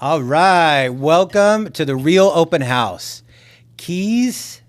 All right. Welcome to the Real Open House. Keys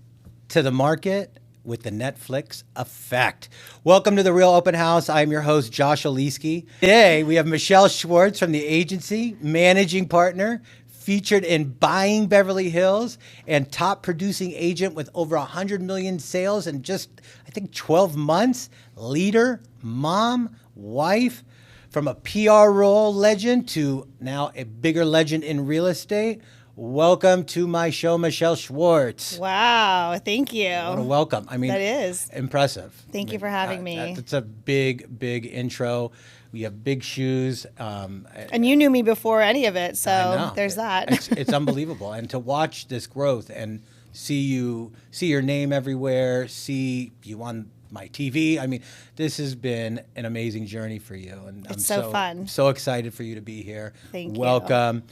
to the market with the Netflix effect. Welcome to the Real Open House. I'm your host, Josh Oleesky. Today, we have Michelle Schwartz from the agency, managing partner, featured in Buying Beverly Hills, and top producing agent with over 100 million sales in just, I think, 12 months. Leader, mom, wife, from a PR role legend to now a bigger legend in real estate. Welcome to my show, Michelle Schwartz. Wow, thank you. What a welcome. I mean, that is impressive. Thank you for having me. It's a big, big intro. We have big shoes. And you knew me before any of it, so there's that. It's unbelievable. And to watch this growth and see your name everywhere, see you on my TV. I mean, this has been an amazing journey for you. And it's so fun. So excited for you to be here. Thank you. Welcome.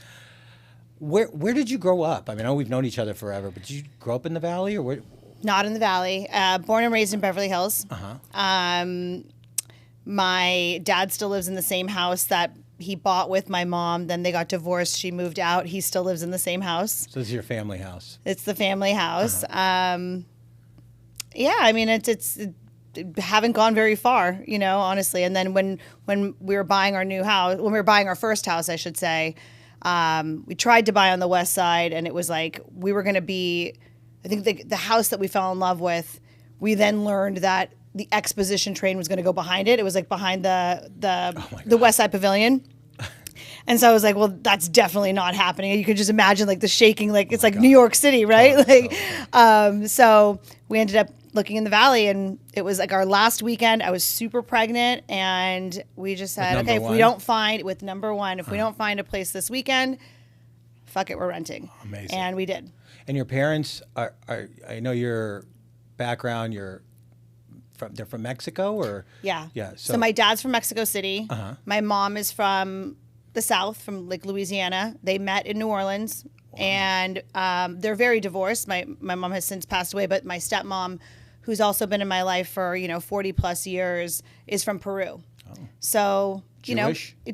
Where did you grow up? I mean, I know we've known each other forever, but did you grow up in the Valley or where? Not in the Valley. Born and raised in Beverly Hills. My dad still lives in the same house that he bought with my mom. Then they got divorced. She moved out. He still lives in the same house. So this is your family house. It's the family house. Yeah, I mean, it's haven't gone very far, you know, honestly. And then when we were buying our new house, when we were buying our first house, I should say, we tried to buy on the west side, and it was like we were going to be, I think the house that we fell in love with, we then learned that the exposition train was going to go behind it. It was like behind the West Side Pavilion. And so I was like, well, that's definitely not happening. You could just imagine like the shaking, like it's like New York City, right? So we ended up looking in the Valley, and it was like our last weekend. I was super pregnant, and we just said, okay, if we don't find a place this weekend, fuck it, we're renting. Amazing. And we did. And your parents are I know your background, they're from Mexico or? Yeah. Yeah. So my dad's from Mexico City. My mom is from the South, from like Louisiana. They met in New Orleans. Wow. And they're very divorced. My mom has since passed away, but my stepmom, who's also been in my life for 40 plus years, is from Peru. Oh. So Jewish, so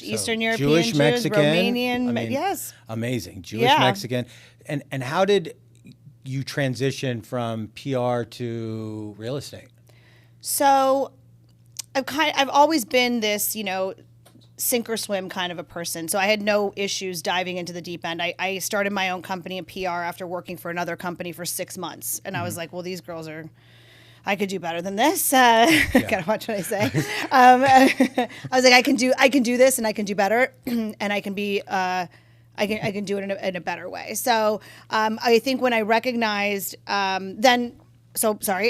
Eastern European, Jewish, Jews, Mexican, Romanian, yes, amazing. Jewish, Mexican, and how did you transition from PR to real estate? So I've always been this, sink or swim kind of a person. So I had no issues diving into the deep end. I started my own company in PR after working for another company for 6 months. And I was like, well, these girls I could do better than this. Gotta watch what I say. I was like, I can do this, and I can do better, and I can be, I can do it in a better way. So I think when I recognized, I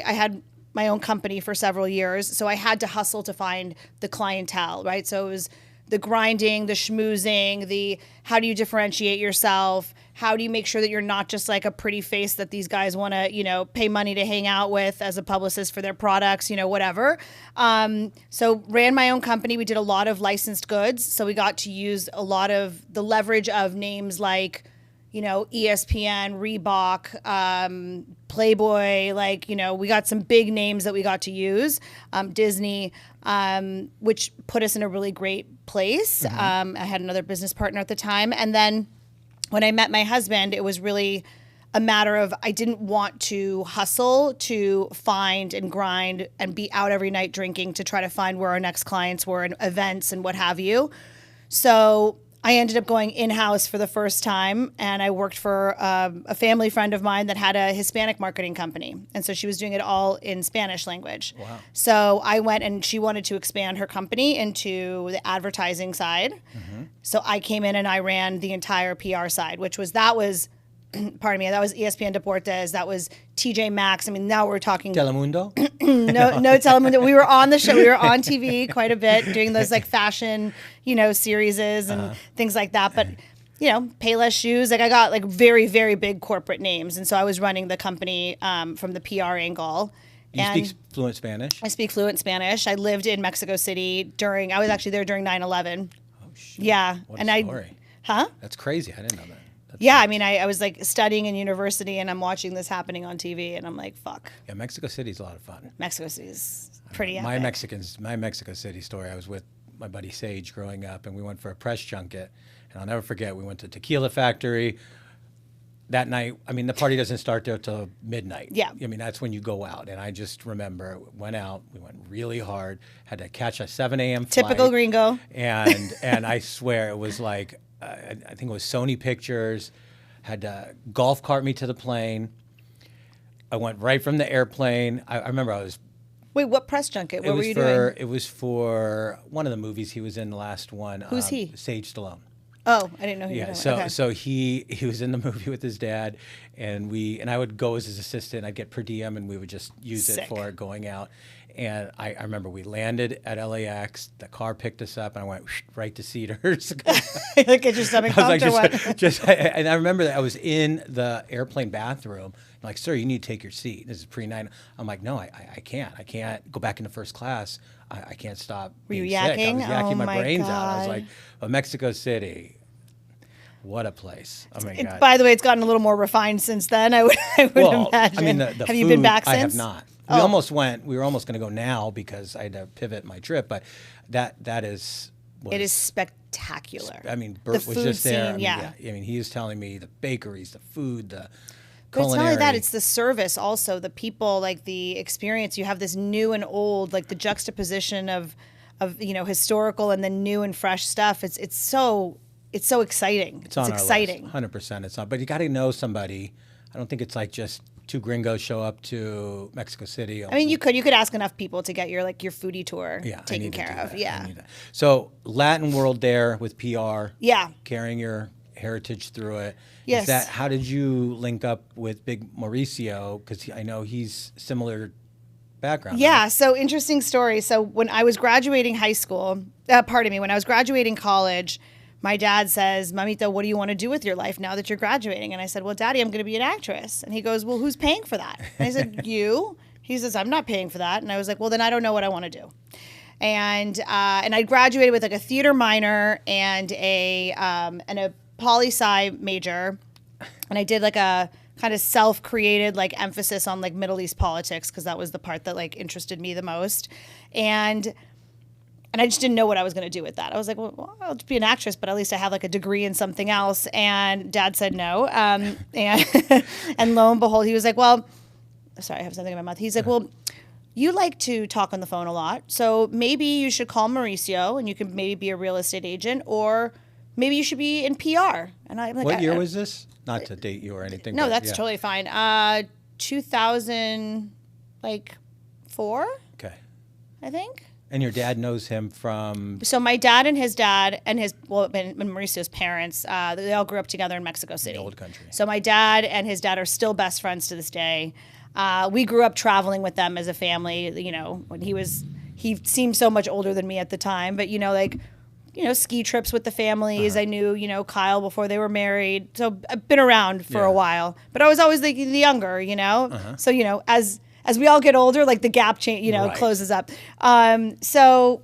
had my own company for several years. So I had to hustle to find the clientele, right? So it was the grinding, the schmoozing, the how do you differentiate yourself? How do you make sure that you're not just like a pretty face that these guys want to, pay money to hang out with as a publicist for their products, whatever. So ran my own company. We did a lot of licensed goods. So we got to use a lot of the leverage of names like, ESPN, Reebok, Playboy, we got some big names that we got to use, Disney, which put us in a really great place. I had another business partner at the time. And then when I met my husband, it was really a matter of I didn't want to hustle to find and grind and be out every night drinking to try to find where our next clients were and events and what have you. So I ended up going in-house for the first time, and I worked for a family friend of mine that had a Hispanic marketing company. And so she was doing it all in Spanish language. Wow. So I went, and she wanted to expand her company into the advertising side. So I came in and I ran the entire PR side, that was ESPN Deportes, that was TJ Maxx. I mean, now we're talking Telemundo? no Telemundo. We were on the show. We were on TV quite a bit doing those like fashion, series and things like that. But, Payless shoes. Like I got like very, very big corporate names. And so I was running the company from the PR angle. You speak fluent Spanish? I speak fluent Spanish. I lived in Mexico City I was actually there during 9/11. Oh, shit. Yeah. What a story. That's crazy. I didn't know that. Yeah, I mean, I was like studying in university, and I'm watching this happening on TV, and I'm like, fuck. Yeah, Mexico City's a lot of fun. Mexico City's pretty epic. My Mexico City story, I was with my buddy Sage growing up, and we went for a press junket. And I'll never forget, we went to Tequila Factory that night. I mean, the party doesn't start there till midnight. Yeah. I mean, that's when you go out. And I just remember, went out, we went really hard, had to catch a 7 a.m. flight. Typical gringo. And I swear it was like, I think it was Sony Pictures, had to golf cart me to the plane. I went right from the airplane. I remember I was... Wait, what press junket? What were you doing? It was for one of the movies he was in, the last one. Who's he? Sage Stallone. Oh, I didn't know who you were Yeah, talking about. so he was in the movie with his dad, and I would go as his assistant. I'd get per diem, and we would just use it for going out. And I remember we landed at LAX. The car picked us up, and I went right to Cedars. Like, get your stomach pumped or what? And I remember that I was in the airplane bathroom. I'm like, sir, you need to take your seat. This is pre-9. I'm like, no, I can't. I can't go back into first class. I can't stop being sick. yakking? I was yakking Oh my my brains out. I was God. like, oh, Mexico City. What a place. Oh, my God. By the way, it's gotten a little more refined since then, I would imagine. I mean, the have food, you been back since? I have not. We were almost going to go now because I had to pivot my trip, but that is... It is spectacular. I mean, Bert the was food just there. scene, I mean, he was telling me the bakeries, the food, the But it's not culinary. only that, it's the service also, the people, like the experience. You have this new and old, like the juxtaposition of historical and then new and fresh stuff. It's so exciting. It's on exciting. our list, 100%. It's on, but you got to know somebody. I don't think it's like just two gringos show up to Mexico City. I mean, you could ask enough people to get your foodie tour I taken need to care do of. that. Yeah. I need that. So Latin world there with PR. Yeah. Carrying your heritage through it. Yes. How did you link up with Big Mauricio? Because I know he's similar background. Yeah, right? so interesting story. So when I was graduating high school, when I was graduating college, my dad says, Mamita, what do you want to do with your life now that you're graduating? And I said, well, Daddy, I'm going to be an actress. And he goes, well, who's paying for that? And I said, you. He says, I'm not paying for that. And I was like, well, then I don't know what I want to do. And I graduated with like a theater minor and a poli-sci major. And I did like a kind of self-created like emphasis on like Middle East politics because that was the part that like interested me the most. And I just didn't know what I was going to do with that. I was like, well, I'll just be an actress, but at least I have like a degree in something else. And Dad said no. And and lo and behold, he was like, well, sorry, I have something in my mouth. He's like, well, you like to talk on the phone a lot. So maybe you should call Mauricio and you can maybe be a real estate agent, or maybe you should be in PR. And I'm like, what year was this? Not to date you or anything. No, but that's yeah. totally fine. 2004, Okay. I think. And your dad knows him from... So my dad and Mauricio's parents, they all grew up together in Mexico City. The old country. So my dad and his dad are still best friends to this day. We grew up traveling with them as a family. You know, when he seemed so much older than me at the time, but ski trips with the families. I knew, Kyle before they were married. So I've been around for a while, but I was always the younger, So, as we all get older, like the gap change, Right. closes up. So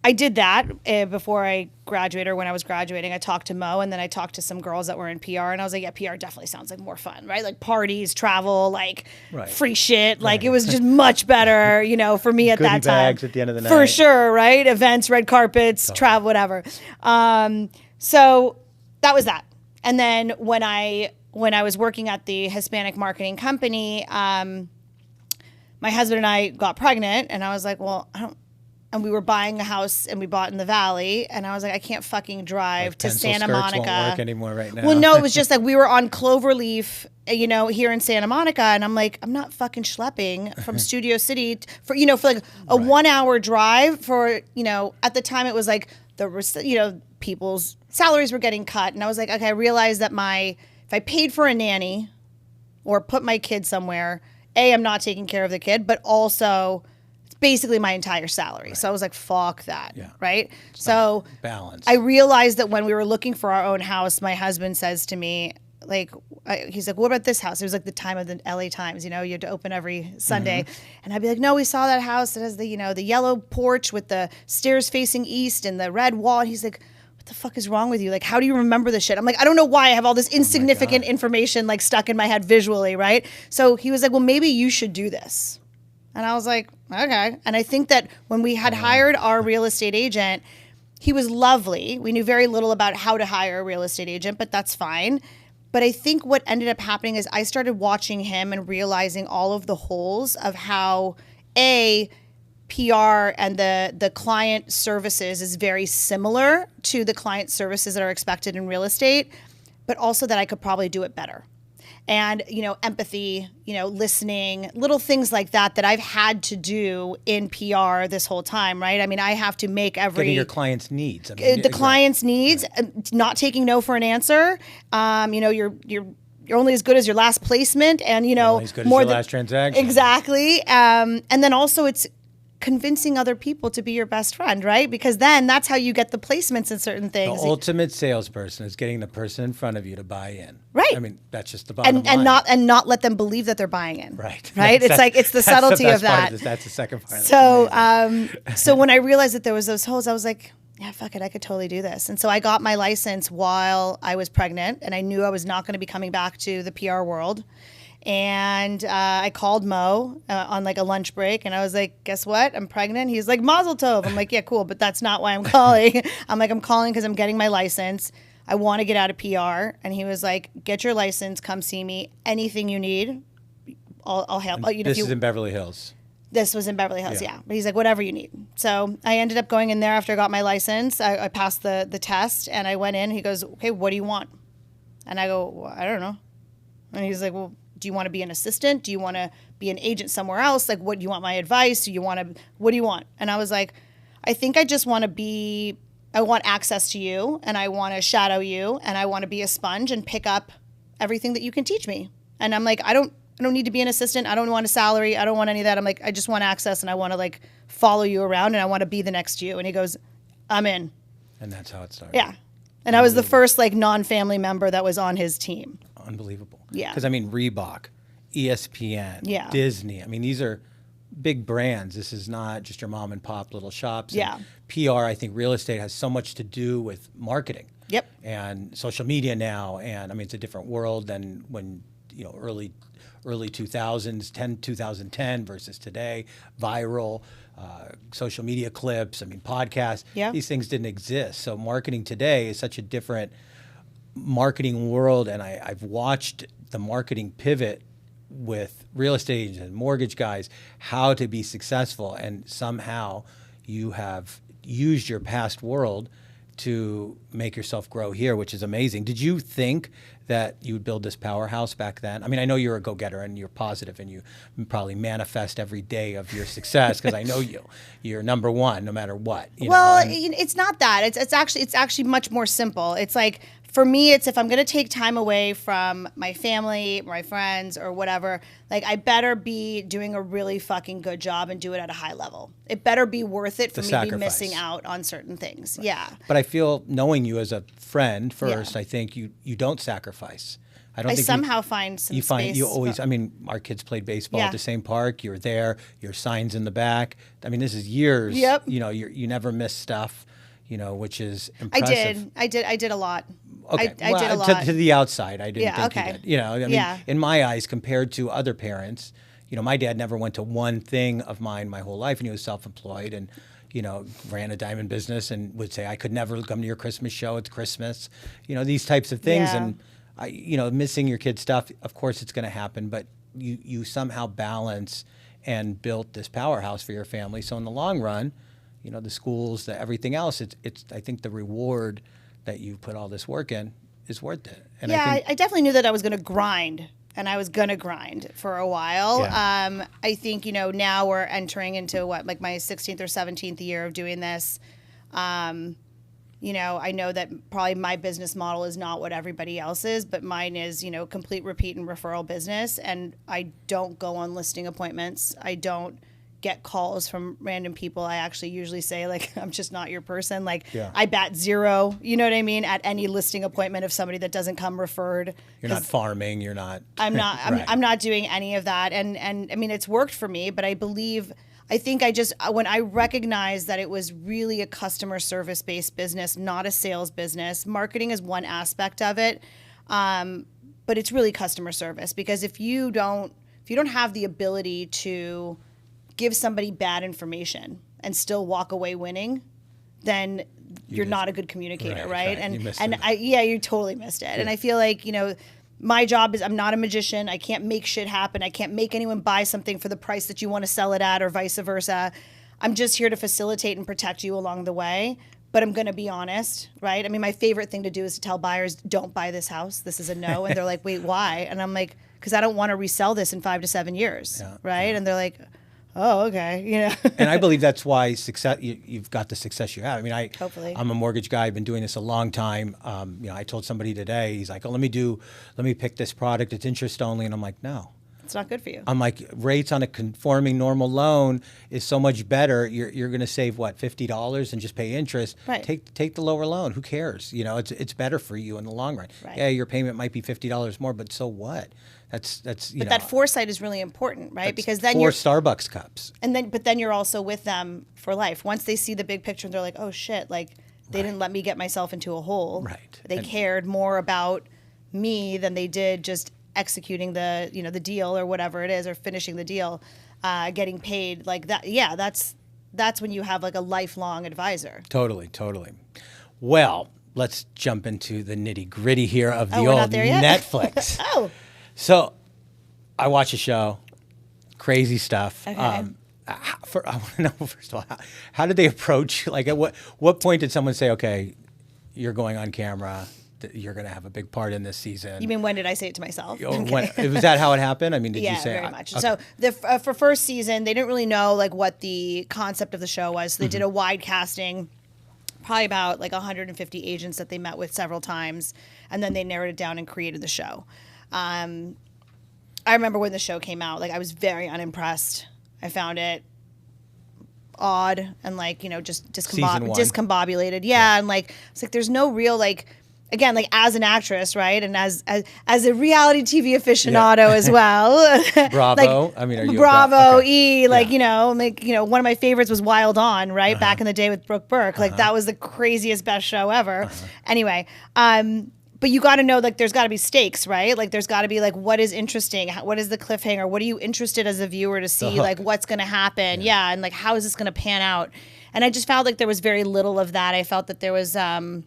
I did that before I graduated, or when I was graduating. I talked to Mo, and then I talked to some girls that were in PR, and I was like, yeah, PR definitely sounds like more fun, right? Like parties, travel, like Right. free shit. Like it was just much better, for me at Goodie that time. bags at the end of the night. For sure, right? Events, red carpets, travel, whatever. So that was that. And then when I was working at the Hispanic marketing company, my husband and I got pregnant, and I was like, well, and we were buying a house, and we bought in the Valley, and I was like, I can't fucking drive Like to pencil Santa skirts Monica. won't work anymore right now. Well, no, it was just like we were on Cloverleaf, here in Santa Monica, and I'm like, I'm not fucking schlepping from Studio City for like a 1 hour drive for, at the time it was like people's salaries were getting cut, and I was like, okay, I realized that if I paid for a nanny or put my kid somewhere, I'm not taking care of the kid, but also it's basically my entire salary. Right. So I was like, fuck that. Yeah. Right. So balance. I realized that when we were looking for our own house, my husband says to me, he's like, what about this house? It was like the time of the LA Times, you had to open every Sunday. Mm-hmm. And I'd be like, no, we saw that house. It has the yellow porch with the stairs facing east and the red wall. And he's like, what the fuck is wrong with you? Like, how do you remember this shit? I'm like, I don't know why I have all this insignificant information like stuck in my head visually, right? So he was like, well, maybe you should do this. And I was like, okay. And I think that when we had hired our real estate agent, he was lovely. We knew very little about how to hire a real estate agent, but that's fine. But I think what ended up happening is I started watching him and realizing all of the holes of how PR and the client services is very similar to the client services that are expected in real estate, but also that I could probably do it better. And, empathy, listening, little things like that I've had to do in PR this whole time, right? I mean, I have to make Getting your client's needs. I mean, the client's needs, not taking no for an answer. You're only as good as your last placement, and only as good as your last transaction. Exactly. And then also it's convincing other people to be your best friend, right? Because then that's how you get the placements in certain things. The ultimate salesperson is getting the person in front of you to buy in. Right. I mean, that's just the bottom line. And not let them believe that they're buying in. Right. Right. It's the subtlety of that. That's the second part. So when I realized that there was those holes, I was like, yeah, fuck it, I could totally do this. And so I got my license while I was pregnant, and I knew I was not going to be coming back to the PR world. And I called Mo on like a lunch break, and I was like, guess what? I'm pregnant. He's like, Mazel Tov. I'm like, yeah, cool, but that's not why I'm calling. I'm calling because I'm getting my license. I want to get out of PR. And he was like, get your license. Come see me. Anything you need, I'll help. This is in Beverly Hills. This was in Beverly Hills, yeah. But he's like, whatever you need. So I ended up going in there after I got my license. I passed the test, and I went in. He goes, okay, what do you want? And I go, well, I don't know. And he's like, well, do you want to be an assistant? Do you want to be an agent somewhere else? Like, what do you want my advice? What do you want? And I was like, I think I just want to I want access to you, and I want to shadow you, and I want to be a sponge and pick up everything that you can teach me. And I'm like, I don't need to be an assistant. I don't want a salary. I don't want any of that. I'm like, I just want access, and I want to like follow you around, and I want to be the next you. And he goes, I'm in. And that's how it started. Yeah. And I was the first like non-family member that was on his team. Unbelievable. Yeah. Because, I mean, Reebok, ESPN, Disney. I mean, these are big brands. This is not just your mom and pop little shops. Yeah. And PR, I think real estate has so much to do with marketing. Yep. And social media now. And, I mean, it's a different world than when, early 2000s, 2010 versus today. Viral, social media clips, I mean, podcasts. Yeah. These things didn't exist. So marketing today is such a different marketing world, and I've watched the marketing pivot with real estate agents and mortgage guys, how to be successful, and somehow you have used your past world to make yourself grow here, which is amazing. Did you think that you would build this powerhouse back then? I mean, I know you're a go-getter and you're positive and you probably manifest every day of your success because I know you're number one no matter what. It's not that. It's actually much more simple. It's like, for me, it's if I'm going to take time away from my family, my friends, or whatever, like I better be doing a really fucking good job and do it at a high level. It better be worth it for me to be missing out on certain things. Right. Yeah. But I feel, knowing you as a friend first, I think you don't sacrifice. I somehow find some space. You always, I mean, our kids played baseball at the same park. You're there. Your sign's in the back. I mean, this is years. Yep. You never miss stuff, which is impressive. I did a lot. Okay. I did a lot. To the outside, I didn't think okay. you did. In my eyes, compared to other parents, my dad never went to one thing of mine my whole life, and he was self-employed and, ran a diamond business and would say, I could never come to your Christmas show. It's Christmas. These types of things. Yeah. And, missing your kid's stuff, of course it's going to happen, but you somehow balance and built this powerhouse for your family. So in the long run, the schools, everything else, it's I think the reward that you put all this work in is worth it. And I definitely knew that I was going to grind, and I was going to grind for a while. Yeah. I think, now we're entering into like my 16th or 17th year of doing this. I know that probably my business model is not what everybody else's, but mine is, complete repeat and referral business. And I don't go on listing appointments. I don't get calls from random people. I actually usually say, like, I'm just not your person. Like, I bat zero, you know what I mean, at any listing appointment of somebody that doesn't come referred. You're not farming. You're not. I'm not. Right. I'm not doing any of that. And I mean, it's worked for me, but I think when I recognized that it was really a customer service based business, not a sales business. Marketing is one aspect of it, but it's really customer service, because if you don't have the ability to give somebody bad information and still walk away winning, then you're not a good communicator, right? And you totally missed it. Yeah. And I feel like, my job is I'm not a magician. I can't make shit happen. I can't make anyone buy something for the price that you want to sell it at or vice versa. I'm just here to facilitate and protect you along the way. But I'm going to be honest, right? I mean, my favorite thing to do is to tell buyers, don't buy this house. This is a no. And they're like, wait, why? And I'm like, because I don't want to resell this in 5 to 7 years, right? Yeah. And they're like, oh, okay, And I believe that's why success. You've got the success you have. I mean, hopefully. I'm a mortgage guy. I've been doing this a long time. I told somebody today. He's like, oh, let me pick this product. It's interest only, and I'm like, no. It's not good for you. I'm like, rates on a conforming normal loan is so much better. You're going to save what, $50 and just pay interest. Right. Take the lower loan. Who cares? It's better for you in the long run. Right. Yeah, your payment might be $50 more, but so what? That's But that foresight is really important, right? Because then 4 Starbucks cups. But then you're also with them for life. Once they see the big picture, they're like, oh shit, like they didn't let me get myself into a hole. Right. They cared more about me than they did just executing the deal or whatever it is, or finishing the deal, getting paid like that. Yeah, that's when you have like a lifelong advisor. Totally. Well, let's jump into the nitty gritty here of the we're old not there yet? Netflix. So I watch a show, crazy stuff. Okay. I want to know, first of all, how did they approach? Like, at what point did someone say, okay, you're going on camera, you're going to have a big part in this season? You mean, when did I say it to myself? Was that how it happened? I mean, did you say? Yeah, very much. Okay. So for first season, they didn't really know like what the concept of the show was. So they did a wide casting, probably about like 150 agents that they met with several times, and then they narrowed it down and created the show. I remember when the show came out, like I was very unimpressed. I found it odd and like, just discombobulated. Yeah. And like, it's like, there's no real, like, again, like as an actress, right? And as a reality TV aficionado as well. Bravo. Like, I mean, are you Bravo, okay. E, like, one of my favorites was Wild On, right? Back in the day with Brooke Burke. Like that was the craziest, best show ever. Anyway, but you got to know, like, there's got to be stakes, right? Like, there's got to be, like, what is interesting? What is the cliffhanger? What are you interested as a viewer to see? Like, what's going to happen? Yeah. And, like, how is this going to pan out? And I just felt like there was very little of that. I felt that there was, I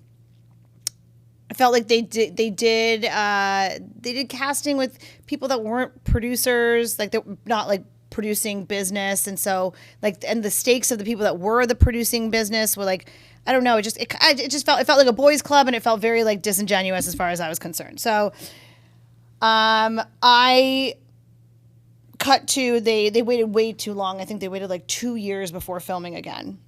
felt like they did casting with people that weren't producers, like, they're not, like, producing business. And so, like, and the stakes of the people that were the producing business were, like, I don't know. It felt like a boys' club, and it felt very like disingenuous as far as I was concerned. So, I cut to they waited way too long. I think they waited like 2 years before filming again.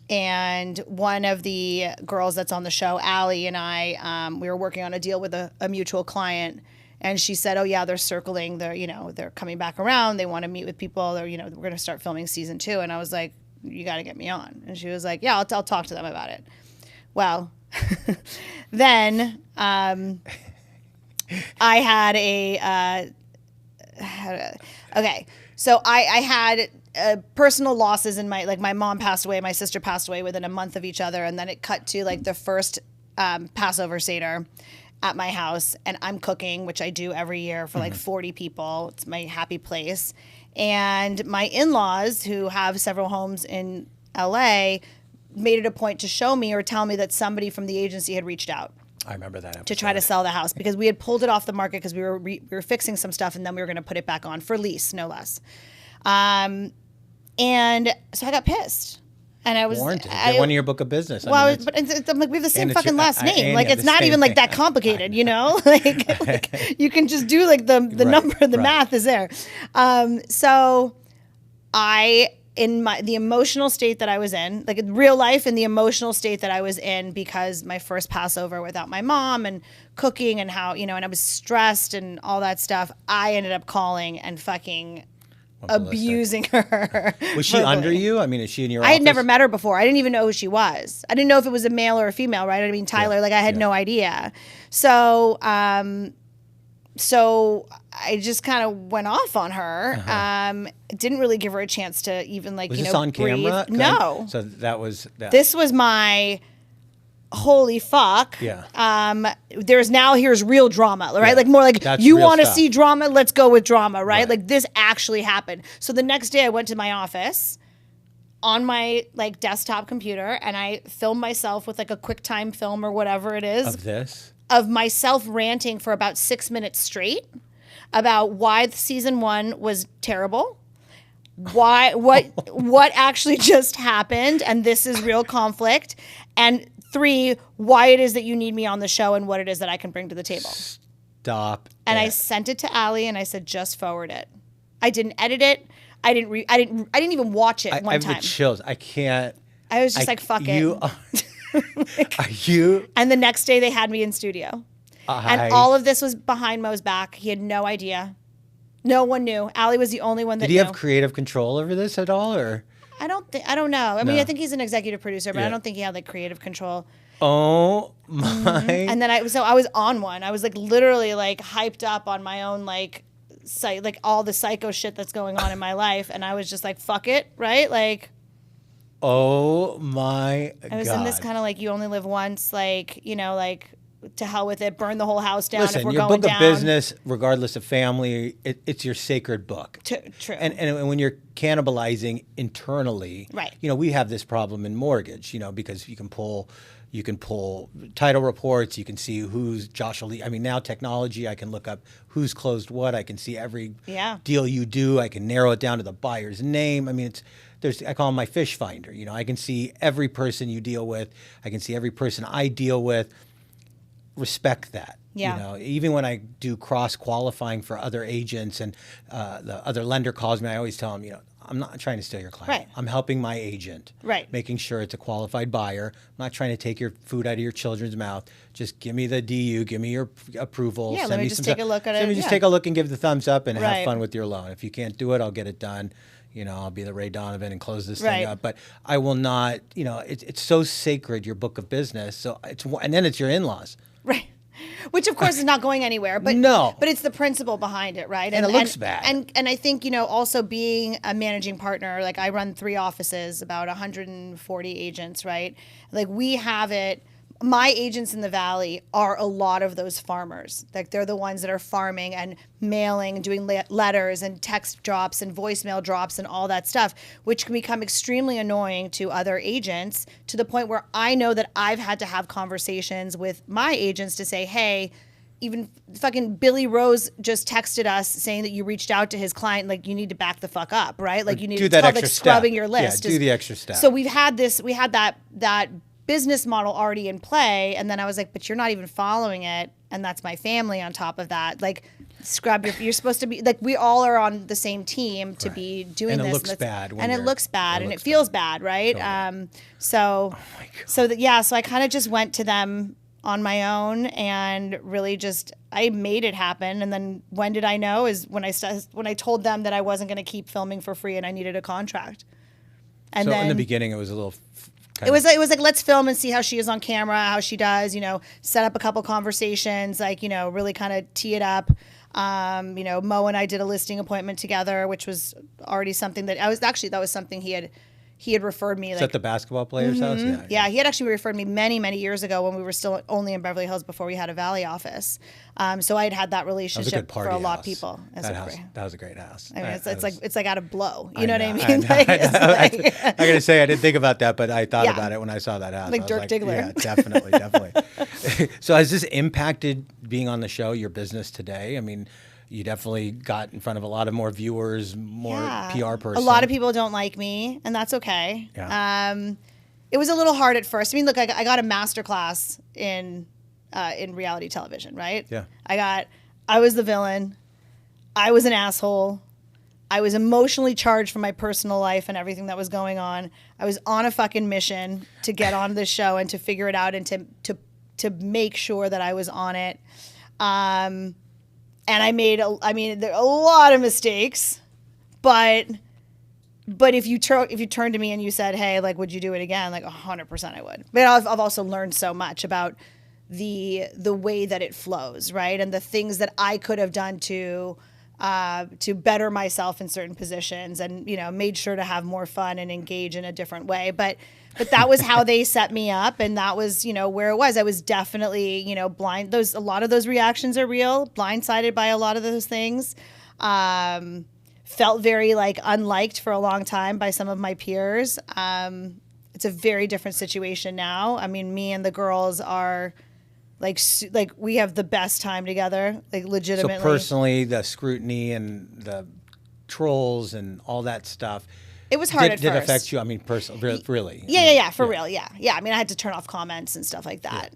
And one of the girls that's on the show, Allie, and I, we were working on a deal with a mutual client, and she said, "Oh yeah, they're circling. They're coming back around. They want to meet with people. We're going to start filming season 2." And I was like, "You got to get me on." And she was like, "Yeah, I'll talk to them about it." Well, then I had okay. So I had personal losses in my mom passed away, my sister passed away within a month of each other, and then it cut to like the first Passover Seder at my house, and I'm cooking, which I do every year for like 40 people. It's my happy place. And my in-laws, who have several homes in LA, made it a point to show me or tell me that somebody from the agency had reached out. I remember that episode. To try to sell the house, because we had pulled it off the market because we were fixing some stuff, and then we were going to put it back on for lease, no less. And so I got pissed. And I was warranted. Get one in your book of business. Well, I'm like, we have the same fucking last name. Like, it's not even like that complicated, like you can just do like the number, the math is there. So in the emotional state that I was in, like in real life, in the emotional state that I was in, because my first Passover without my mom and cooking and how, and I was stressed and all that stuff, I ended up calling and fucking abusing her. Was she under you? I mean, is she in your office? I had never met her before. I didn't even know who she was. I didn't know if it was a male or a female, right? I mean, Tyler, I had no idea. So, so I just kind of went off on her. Didn't really give her a chance to even was this on breathe. camera? No. So that was that. This was my holy fuck. Yeah. Here's real drama, right? Yeah. Like more like, That's you real want to stuff. see drama? Let's go with drama, right? Right. Like this actually happened. So the next day I went to my office on my like desktop computer and I filmed myself with like a QuickTime film or whatever it is Of this? of myself ranting for about 6 minutes straight about why season 1 was terrible. What actually just happened, and this is real conflict, and 3, why it is that you need me on the show and what it is that I can bring to the table. Stop. And I it. sent it to Allie and I said, just forward it. I didn't edit it. I didn't even watch it I one have time. the chills. I can't. I was just like, fuck it. You are, are you? And the next day they had me in studio. And all of this was behind Mo's back. He had no idea. No one knew. Allie was the only one that Did he knew. have creative control over this at all, or? I don't know. I mean, No. I think he's an executive producer, but Yeah. I don't think he had like creative control. Oh my! And then I was on one. I was like literally like hyped up on my own like like all the psycho shit that's going on in my life, and I was just like, fuck it, right? Like, Oh my God! I was in this kind of like, you only live once, like, you know, like, to hell with it, burn the whole house down if Listen, we're your going book down. of business, regardless of family, it's your sacred book. True. And when you're cannibalizing internally, Right. You know, we have this problem in mortgage, you know, because you can pull title reports, you can see who's Joshua Lee. I mean, now technology, I can look up who's closed what. I can see every Yeah. deal you do. I can narrow it down to the buyer's name. I mean, I call him my fish finder. You know, I can see every person you deal with. I can see every person I deal with. Respect that. Yeah. You know, even when I do cross qualifying for other agents and the other lender calls me, I always tell them, you know, I'm not trying to steal your client. Right. I'm helping my agent. Right. Making sure it's a qualified buyer. I'm not trying to take your food out of your children's mouth. Just give me the DU, give me your approval. Yeah, send let me me just some take a look at Let it, me just yeah. take a look and give the thumbs up and have Right. fun with your loan. If you can't do it, I'll get it done. You know, I'll be the Ray Donovan and close this Right. thing up. But I will not, you know, it's so sacred, your book of business. So and then it's your in-laws. Right. Which of course is not going anywhere, but No. but it's the principle behind it, right? And it looks bad. And I think, you know, also being a managing partner, like I run 3 offices, about 140 agents, right? Like we have it. My agents in the Valley are a lot of those farmers. Like they're the ones that are farming and mailing and doing letters and text drops and voicemail drops and all that stuff, which can become extremely annoying to other agents to the point where I know that I've had to have conversations with my agents to say, hey, even fucking Billy Rose just texted us saying that you reached out to his client. Like, you need to back the fuck up, right? Like, you need Do to that call, extra like scrubbing step. your list. Yeah, do the extra step. So we had that business model already in play, and then I was like, but you're not even following it, and that's my family on top of that. Like, you're supposed to be like, we all are on the same team to be doing And it this. looks bad when and it you're- looks bad, it and it looks feels bad, right? Totally. So my God. so I kind of just went to them on my own and really just I made it happen. And then when did I know is when I told them that I wasn't going to keep filming for free and I needed a contract. And So then in the beginning, it was a little. it was like, let's film and see how she is on camera, how she does, you know, set up a couple conversations, like, you know, really kind of tee it up. You know, Mo and I did a listing appointment together, which was already something that that was something he had referred me. Is Like, that the basketball player's house? yeah, he had actually referred me many, many years ago when we were still only in Beverly Hills before we had a Valley office. So I had that That was a relationship good for party a lot of house. people. That was a great house. I mean, That it's was- like out of blow. You know what I mean? I Like, it's like- I gotta say, I didn't think about that, but I thought Yeah. about it when I saw that house. Like I was Dirk Diggler. Yeah, definitely, definitely. So has this impacted being on the show, your business today? I mean, you definitely got in front of a lot of more viewers, more PR person. A lot of people don't like me, and that's okay. Yeah. It was a little hard at first. I mean, look, I got a master class in reality television, right? Yeah. I was the villain. I was an asshole. I was emotionally charged for my personal life and everything that was going on. I was on a fucking mission to get on this show and to figure it out and to make sure that I was on it. And I made there are a lot of mistakes, but if you turned to me and you said, hey, like, would you do it again? Like 100% I would. But I've also learned so much about the way that it flows, right? And the things that I could have done to better myself in certain positions, and, you know, made sure to have more fun and engage in a different way. But But that was how they set me up, and that was, where it was. I was definitely, blind. A lot of those reactions are real, blindsided by a lot of those things. Felt very unliked for a long time by some of my peers. It's a very different situation now. I mean, me and the girls are we have the best time together, legitimately. So personally, the scrutiny and the trolls and all that stuff, it was hard at did first. affect you? I mean, really? Yeah, for real. Yeah. I mean, I had to turn off comments and stuff like that.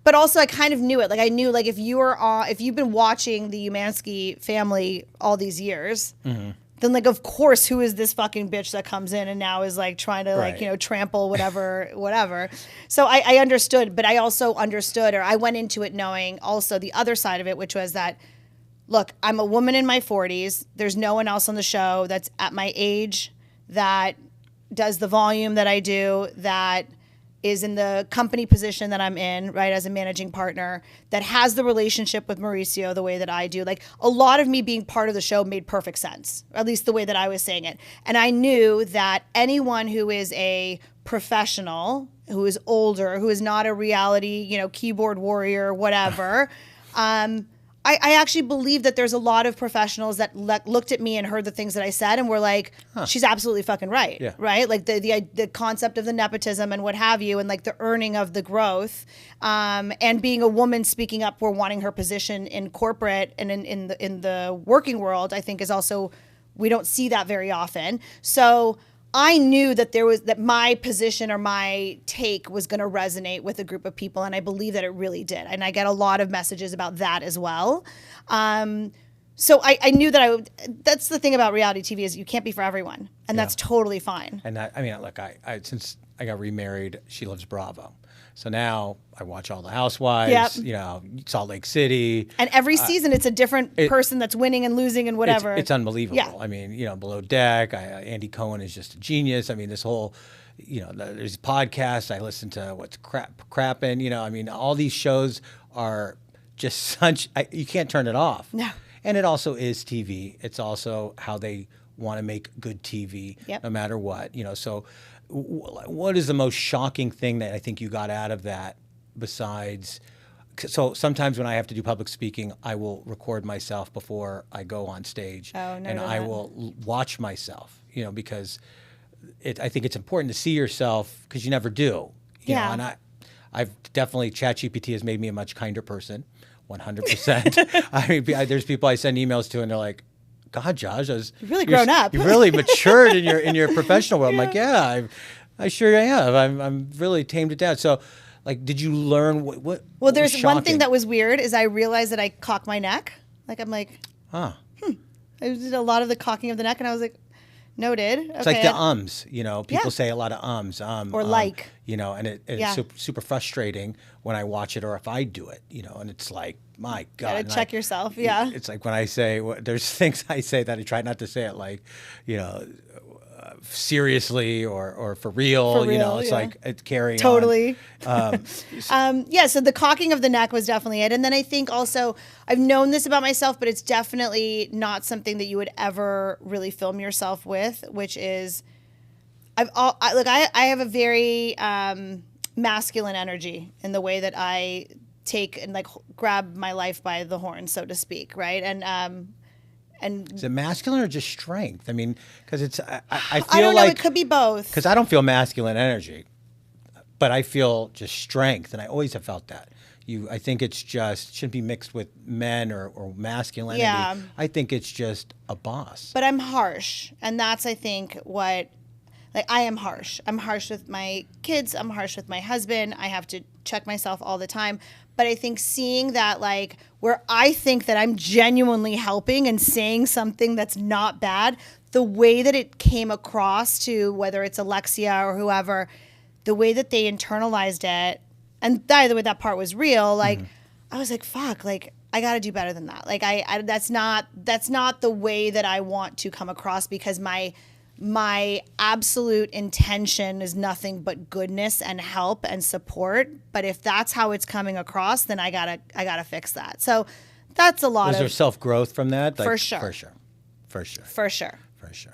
But also, I kind of knew it. I knew, if you've been watching the Umansky family all these years, then of course, who is this fucking bitch that comes in and now is trying to trample whatever. So I understood, but I also understood, or I went into it knowing also the other side of it, which was that, look, I'm a woman in my 40s. There's no one else on the show that's at my age that does the volume that I do, that is in the company position that I'm in, right, as a managing partner, that has the relationship with Mauricio the way that I do. A lot of me being part of the show made perfect sense, at least the way that I was saying it. And I knew that anyone who is a professional, who is older, who is not a reality, keyboard warrior, whatever, I actually believe that there's a lot of professionals that looked at me and heard the things that I said and were like, she's absolutely fucking right. Yeah. Right? The concept of the nepotism and what have you, and the earning of the growth, and being a woman speaking up for wanting her position in corporate and in the working world, I think is also, we don't see that very often. So I knew that my position or my take was going to resonate with a group of people, and I believe that it really did. And I get a lot of messages about that as well. So I knew that that's the thing about reality TV, is you can't be for everyone, and that's totally fine. And look, since I got remarried, she loves Bravo. So now I watch all the Housewives, Salt Lake City. And every season it's a different person that's winning and losing and whatever. It's unbelievable. Yeah. I mean, Below Deck, Andy Cohen is just a genius. I mean, this whole, there's podcasts. I listen to What's Crappin', all these shows are just you can't turn it off. No. And it also is TV. It's also how they want to make good TV, no matter what, so what is the most shocking thing that I think you got out of that, besides, so sometimes when I have to do public speaking, I will record myself before I go on stage, and I will watch myself, because I think it's important to see yourself, because you never do, you know, and I've definitely, ChatGPT has made me a much kinder person, 100%. I mean, there's people I send emails to and they're like, God, Josh, you've really grown up. You've really matured in your professional world. I'm like, I sure have. I'm really tamed it down. So, did you learn what? Well, there's one thing that was weird is I realized that I cock my neck. I'm like, I did a lot of the cocking of the neck, and I was like, noted. Okay. It's like the ums. People say a lot of ums. Or and it's super frustrating when I watch it or if I do it. And it's like, my God. You gotta check yourself. Yeah. It's like when I say, there's things I say that I try not to say it seriously or for real. It's like it's carrying totally. on. So the cocking of the neck was definitely it. And then I think also, I've known this about myself, but it's definitely not something that you would ever really film yourself with, which is, I have a very masculine energy in the way that I take and grab my life by the horns, so to speak, right? And is it masculine or just strength? I mean, because it's I feel I don't know. It could be both. Because I don't feel masculine energy, but I feel just strength, and I always have felt that. I think it's just shouldn't be mixed with men or masculinity. Yeah. I think it's just a boss. But I'm harsh, and that's I think what. I am harsh. I'm harsh with my kids. I'm harsh with my husband. I have to check myself all the time. But I think seeing that, where I think that I'm genuinely helping and saying something that's not bad, the way that it came across to whether it's Alexia or whoever, the way that they internalized it, and by the way, that part was real. I was like, fuck, I got to do better than that. That's not the way that I want to come across, because my absolute intention is nothing but goodness and help and support. But if that's how it's coming across, then I gotta fix that. So that's a lot. Was there self-growth from that? For sure. For sure.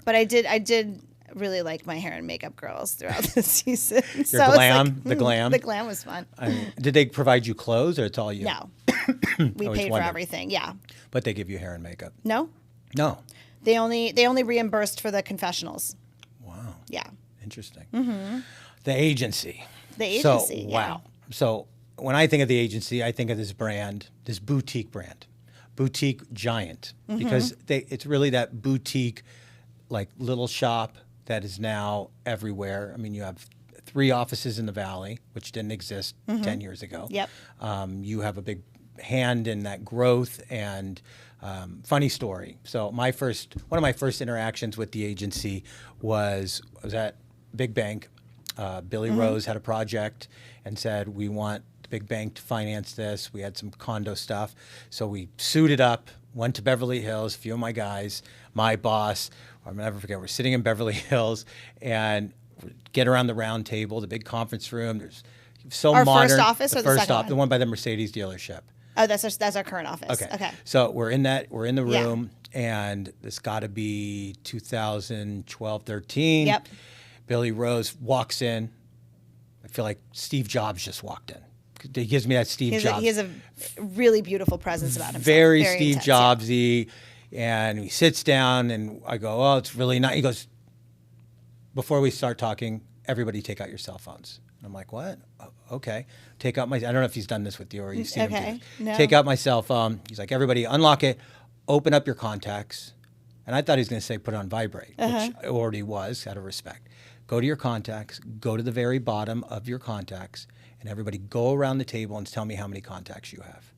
But I did really like my hair and makeup girls throughout the season. Your glam, the glam. The glam was fun. I mean, did they provide you clothes, or it's all you? No, we Always paid for wondered. everything. Yeah. But they give you hair and makeup. No, No. they only reimbursed for the confessionals. Wow. Yeah. Interesting. The agency. The agency. So, wow. So when I think of the agency, I think of this brand, this boutique brand, boutique giant, because it's really that boutique, like little shop that is now everywhere. I mean, you have 3 offices in the Valley, which didn't exist 10 years ago. Yep. You have a big hand in that growth. And funny story. So one of my first interactions with the agency was at Big Bank. Billy Rose had a project and said, we want the Big Bank to finance this. We had some condo stuff. So we suited up, went to Beverly Hills, a few of my guys, my boss. I'll never forget, we're sitting in Beverly Hills and get around the round table, the big conference room. There's so Our modern. first office or the second one? The one by the Mercedes dealership. Oh, that's our current office. Okay. So we're in the room, and this got to be 2012, 13. Yep. Billy Rose walks in. I feel like Steve Jobs just walked in. He gives me that Steve Jobs. He has a really beautiful presence about himself. Very Steve intense, Jobsy. And he sits down, and I go, oh, it's really nice. He goes, before we start talking, everybody take out your cell phones. I'm like, what? Oh, okay. Take out I don't know if he's done this with you or you've seen him do this. No. Take out my cell phone. He's like, everybody unlock it, open up your contacts. And I thought he was going to say put it on vibrate, which it already was, out of respect. Go to your contacts, go to the very bottom of your contacts, and everybody go around the table and tell me how many contacts you have.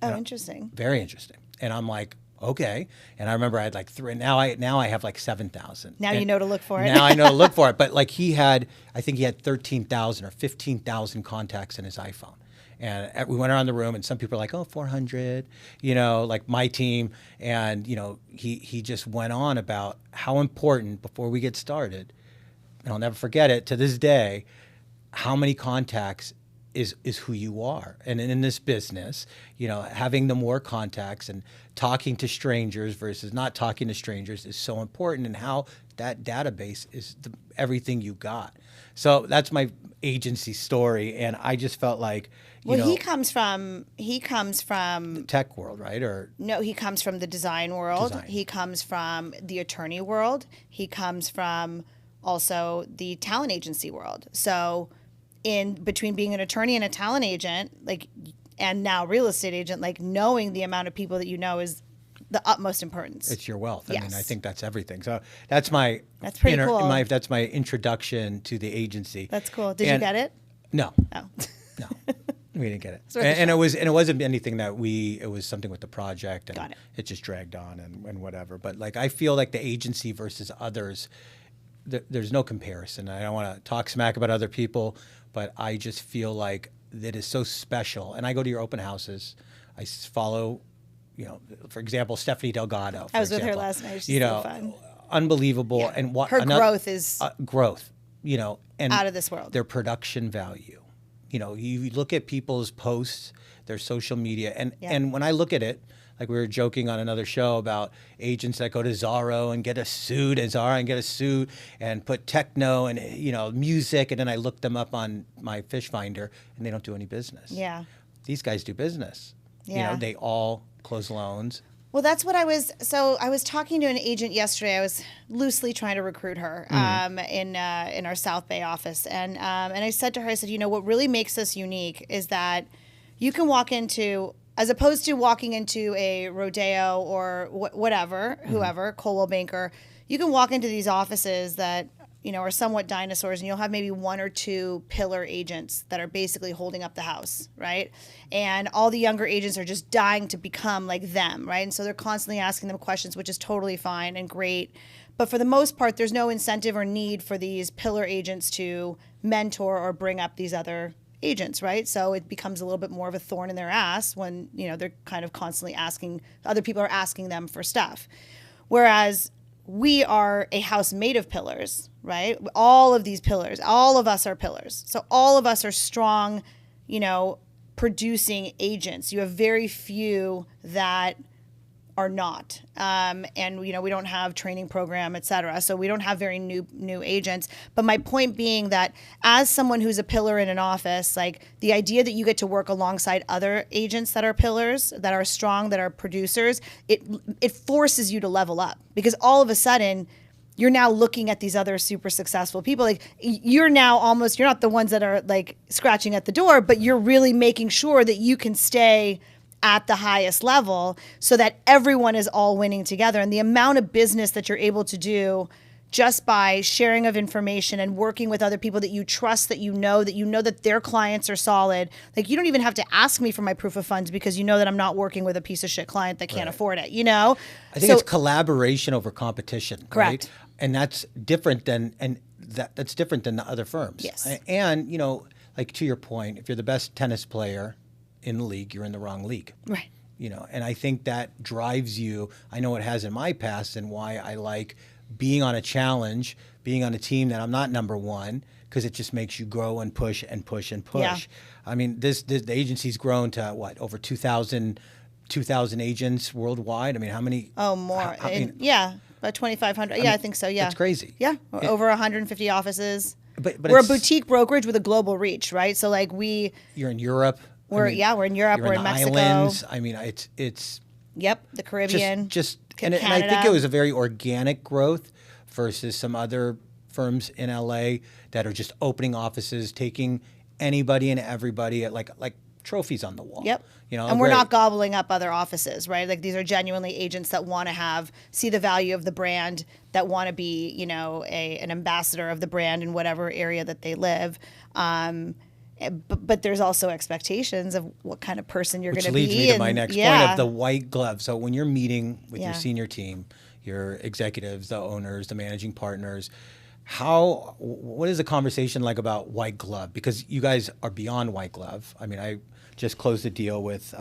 Oh, interesting. Very interesting. And I'm like, okay. And I remember I had like 3. Now I have like 7,000. Now you know to look for it. Now I know to look for it. But like I think he had 13,000 or 15,000 contacts in his iPhone. And we went around the room, and some people are like, oh, 400, like my team. And, he just went on about how important, before we get started, and I'll never forget it to this day, how many contacts is who you are. And in this business, having the more contacts and talking to strangers versus not talking to strangers is so important, and how that database is everything you got. So that's my agency story. And I just felt like, he comes from the tech world, right? Or no, he comes from the design world. Design. He comes from the attorney world. He comes from also the talent agency world. So in between being an attorney and a talent agent, and now real estate agent, knowing the amount of people that you know is the utmost importance. It's your wealth. Yes. I mean, I think that's everything. So that's pretty cool. That's my introduction to the agency. That's cool. Did you get it? No. Oh. No. We didn't get it. It's worth a And shot. it wasn't anything that it was something with the project, and Got it. just dragged on and whatever. But I feel like the agency versus others, there's no comparison. I don't want to talk smack about other people, but I just feel like that is so special. And I go to your open houses. I follow, for example, Stephanie Delgado. I was with her last night. She's so fun. Unbelievable. Yeah. And Her growth is growth, and out of this world. Their production value. You look at people's posts, their social media, and when I look at it, like we were joking on another show about agents that go to Zara and get a suit and put techno and music, and then I look them up on my fish finder, and they don't do any business. Yeah. These guys do business. Yeah. They all close loans. Well, that's what I was talking to an agent yesterday. I was loosely trying to recruit her in our South Bay office. And I said to her, I said, what really makes us unique is that you can walk into, as opposed to walking into a Rodeo or whatever, whoever, Coldwell Banker, you can walk into these offices that, are somewhat dinosaurs, and you'll have maybe 1 or 2 pillar agents that are basically holding up the house, right? And all the younger agents are just dying to become like them, right? And so they're constantly asking them questions, which is totally fine and great. But for the most part, there's no incentive or need for these pillar agents to mentor or bring up these other agents, right? So it becomes a little bit more of a thorn in their ass when, they're kind of constantly other people are asking them for stuff. Whereas we are a house made of pillars, right? All of these pillars, all of us are pillars. So all of us are strong, producing agents. You have very few that are not. And we don't have training program, et cetera. So we don't have very new agents. But my point being that as someone who's a pillar in an office, like the idea that you get to work alongside other agents that are pillars, that are strong, that are producers, it forces you to level up, because all of a sudden you're now looking at these other super successful people. Like you're not the ones that are like scratching at the door, but you're really making sure that you can stay at the highest level so that everyone is all winning together. And the amount of business that you're able to do just by sharing of information and working with other people that you trust, that you know that their clients are solid. Like you don't even have to ask me for my proof of funds, because you know that I'm not working with a piece of shit client that can't afford it, I think it's collaboration over competition. Correct. Right? And that's different than that's different than the other firms. Yes. And like to your point, if you're the best tennis player in the league, you're in the wrong league. Right. And I think that drives you. I know it has in my past, and why I like being on a challenge, being on a team that I'm not number one, because it just makes you grow and push and push and push. Yeah. I mean, the agency's grown to over 2,000 agents worldwide. I mean, how many? Oh, more. About 2,500. I think so. Yeah. That's crazy. Yeah. Over 150 offices. But we're a boutique brokerage with a global reach, right? So like you're in Europe. We're in Europe. We're in Mexico. Islands. I mean, it's. Yep, the Caribbean. And I think it was a very organic growth versus some other firms in LA that are just opening offices, taking anybody and everybody at like trophies on the wall. Yep. And we're not gobbling up other offices, right? Like these are genuinely agents that want to see the value of the brand, that want to be, an ambassador of the brand in whatever area that they live. But there's also expectations of what kind of person you're going to be. Which leads me to my next point of the white glove. So when you're meeting with your senior team, your executives, the owners, the managing partners, what is the conversation like about white glove? Because you guys are beyond white glove. I mean, I just closed a deal with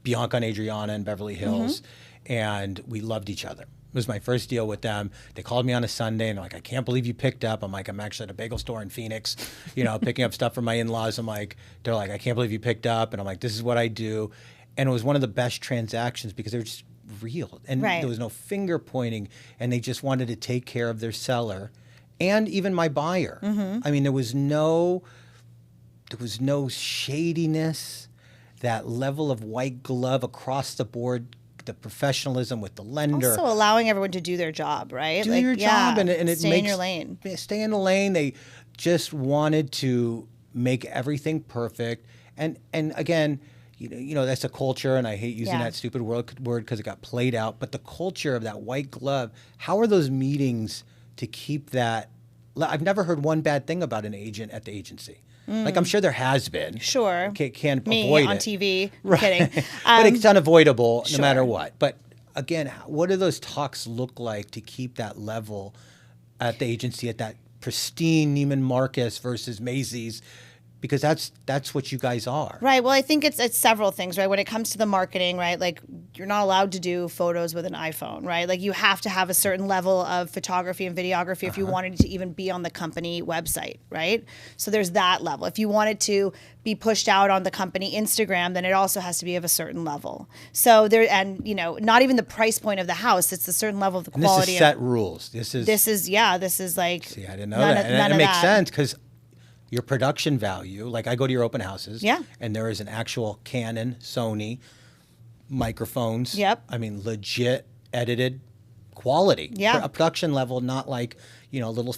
Bianca and Adriana in Beverly Hills, and we loved each other. It was my first deal with them. They called me on a Sunday and they're like, I can't believe you picked up. I'm like, I'm actually at a bagel store in Phoenix, picking up stuff for my in-laws. They're like, I can't believe you picked up. And I'm like, this is what I do. And it was one of the best transactions because they were just real. And there was no finger pointing, and they just wanted to take care of their seller and even my buyer. I mean, there was no shadiness, that level of white glove across the board, the professionalism with the lender. Also allowing everyone to do their job, right? Do your job, and it stay in your lane. Stay in the lane. They just wanted to make everything perfect. And again, that's a culture, and I hate using that stupid word because it got played out. But the culture of that white glove, how are those meetings to keep that? I've never heard one bad thing about an agent at the agency. Like, I'm sure there has been. Sure. Can't Me avoid on it. TV. Right. Kidding. But it's unavoidable no Sure. matter what. But again, what do those talks look like to keep that level at the agency, at that pristine Neiman Marcus versus Macy's? Because that's what you guys are. Right. Well, I think it's several things, right? When it comes to the marketing, right? Like, you're not allowed to do photos with an iPhone, right? Like, you have to have a certain level of photography and videography if you wanted to even be on the company website, right? So there's that level. If you wanted to be pushed out on the company Instagram, then it also has to be of a certain level. So not even the price point of the house, it's a certain level of the quality. And this is set rules. This is like. See, I didn't know that. And it makes sense because your production value, like I go to your open houses, and there is an actual Canon, Sony microphones. Yep. I mean, legit edited quality. Yeah. A production level, not like, a little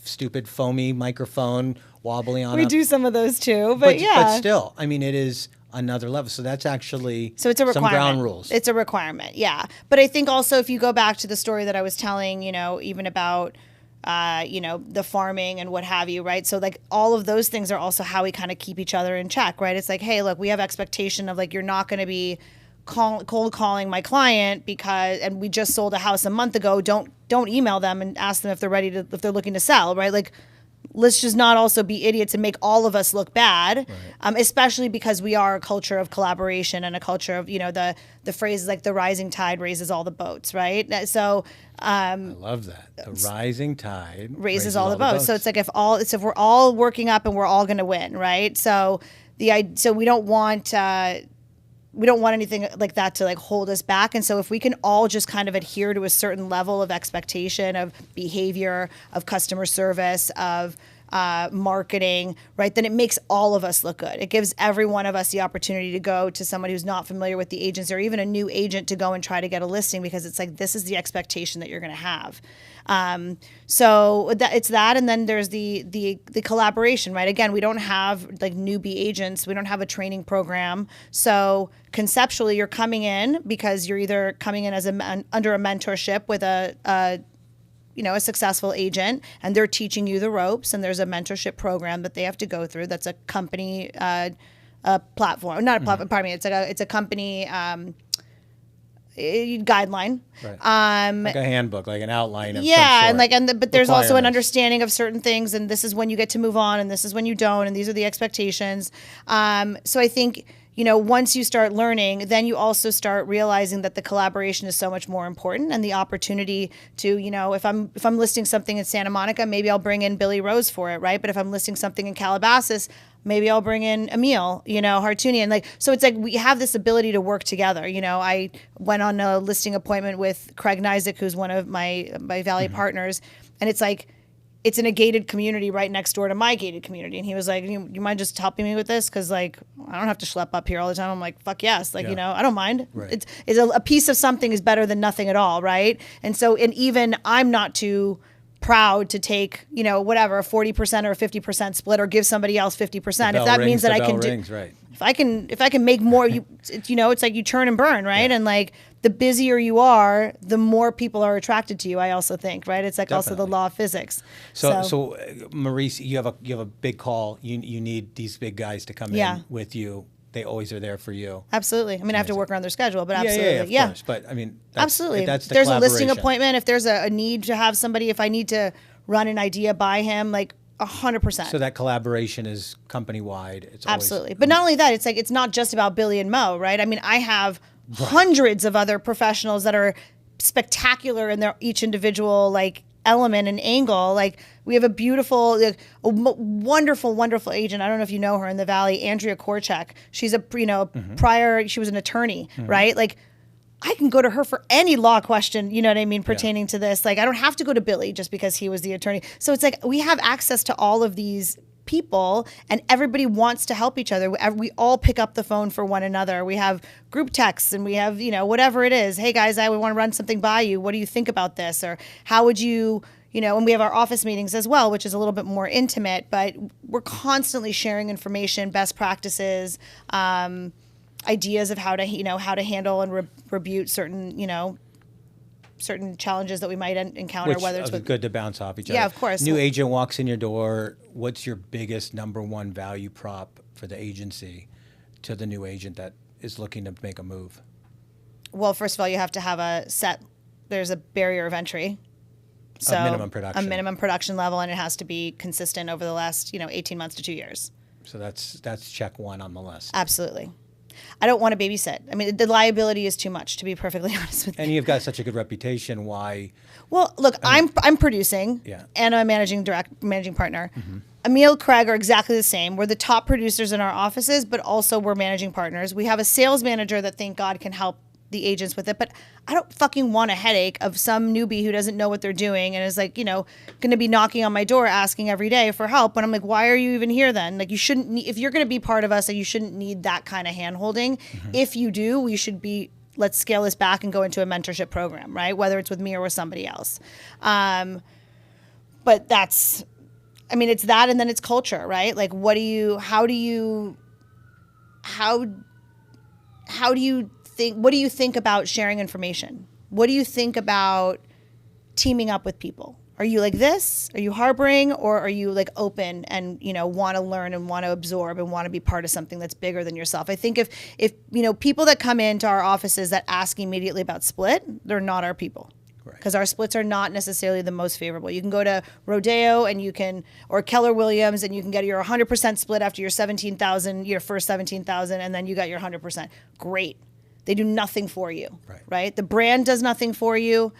stupid foamy microphone wobbly on. We do some of those too, but still, I mean, it is another level. So that's actually it's a requirement. Some ground rules. It's a requirement, yeah. But I think also if you go back to the story that I was telling, even about the farming and what have you, right? So like all of those things are also how we kind of keep each other in check, right? It's like, hey, look, we have expectation of like, you're not going to be cold calling my client and we just sold a house a month ago. Don't email them and ask them if they're looking to sell, right? Like, let's just not also be idiots and make all of us look bad, right. Especially because we are a culture of collaboration and a culture of, the phrase is like the rising tide raises all the boats, right? So I love that. The rising tide raises all the boats. So it's like if we're all working up and we're all going to win, right? So we don't want we don't want anything like that to like hold us back. And so if we can all just kind of adhere to a certain level of expectation of behavior, of customer service, of marketing, right, then it makes all of us look good. It gives every one of us the opportunity to go to somebody who's not familiar with the agents, or even a new agent, to go and try to get a listing, because it's like, this is the expectation that you're going to have. So it's that, and then there's the collaboration, right? Again, we don't have like newbie agents. We don't have a training program. So conceptually, you're coming in because you're either coming in as under a mentorship with a successful agent, and they're teaching you the ropes, and there's a mentorship program that they have to go through. That's a company platform, not a platform. Pardon me. It's a company guideline, right. Like a handbook, like an outline of but there's also an understanding of certain things, and this is when you get to move on, and this is when you don't, and these are the expectations. So I think, once you start learning, then you also start realizing that the collaboration is so much more important, and the opportunity to, if I'm listing something in Santa Monica, maybe I'll bring in Billy Rose for it, right? But if I'm listing something in Calabasas, maybe I'll bring in Emil, Hartunian. So it's like we have this ability to work together. I went on a listing appointment with Craig Nizick, who's one of my Valley partners, and it's like, it's in a gated community right next door to my gated community. And he was like, you mind just helping me with this? Because, like, I don't have to schlep up here all the time. I'm like, fuck yes. Like, I don't mind. Right. It's a piece of something is better than nothing at all, right? And so, and even I'm not too proud to take, whatever, a 40% or a 50% split, or give somebody else 50%. If that means that I can do, right. if I can make more, it's like you churn and burn, right? Yeah. And like, the busier you are, the more people are attracted to you, I also think, right? It's like Definitely. Also the law of physics. So Maurice, you have a big call. You need these big guys to come in with you. They always are there for you. Absolutely. I mean, I have to work around their schedule, but absolutely. Of course. But I mean, absolutely. That's the there's a listing appointment. If there's a need to have somebody, if I need to run an idea by him, like 100%. So that collaboration is company-wide. It's absolutely. But not only that, it's like, it's not just about Billy and Mo, right? I mean, I have hundreds of other professionals that are spectacular in their each individual like element and angle. Like, we have a beautiful, wonderful, wonderful agent. I don't know if you know her in the Valley, Andrea Korchak. She's prior, she was an attorney, right? Like, I can go to her for any law question, you know what I mean, pertaining to this. Like, I don't have to go to Billy just because he was the attorney. So it's like, we have access to all of these people, and everybody wants to help each other. We all pick up the phone for one another. We have group texts, and we have, whatever it is. Hey guys, I want to run something by you. What do you think about this? Or how would you, and we have our office meetings as well, which is a little bit more intimate, but we're constantly sharing information, best practices, ideas of how to handle and rebuke certain, certain challenges that we might encounter, whether it's good to bounce off each other. Yeah, of course. New agent walks in your door. What's your biggest number one value prop for the agency to the new agent that is looking to make a move? Well, first of all, you have to have there's a barrier of entry. So a minimum production level, and it has to be consistent over the last, 18 months to 2 years. So that's check one on the list. Absolutely. I don't want to babysit. I mean, the liability is too much, to be perfectly honest with you. And you've got such a good reputation. Why? Well, look, I'm producing, and I'm a managing partner. Emil, Craig are exactly the same. We're the top producers in our offices, but also we're managing partners. We have a sales manager that, thank God, can help the agents with it, but I don't fucking want a headache of some newbie who doesn't know what they're doing and is like, going to be knocking on my door asking every day for help. And I'm like, why are you even here then? Like, you shouldn't need, if you're going to be part of us, you shouldn't need that kind of hand holding. If you do, we should be, let's scale this back and go into a mentorship program, right? Whether it's with me or with somebody else. But it's that, and then it's culture, right? Like, how do you think, what do you think about sharing information? What do you think about teaming up with people? Are you like this? Are you harboring, or are you like open and, want to learn and want to absorb and want to be part of something that's bigger than yourself? I think if people that come into our offices that ask immediately about split, they're not our people. Because our splits are not necessarily the most favorable. You can go to Rodeo or Keller Williams, and you can get your 100% split after your first 17,000, and then you got your 100%. Great. They do nothing for you, right? The brand does nothing for you.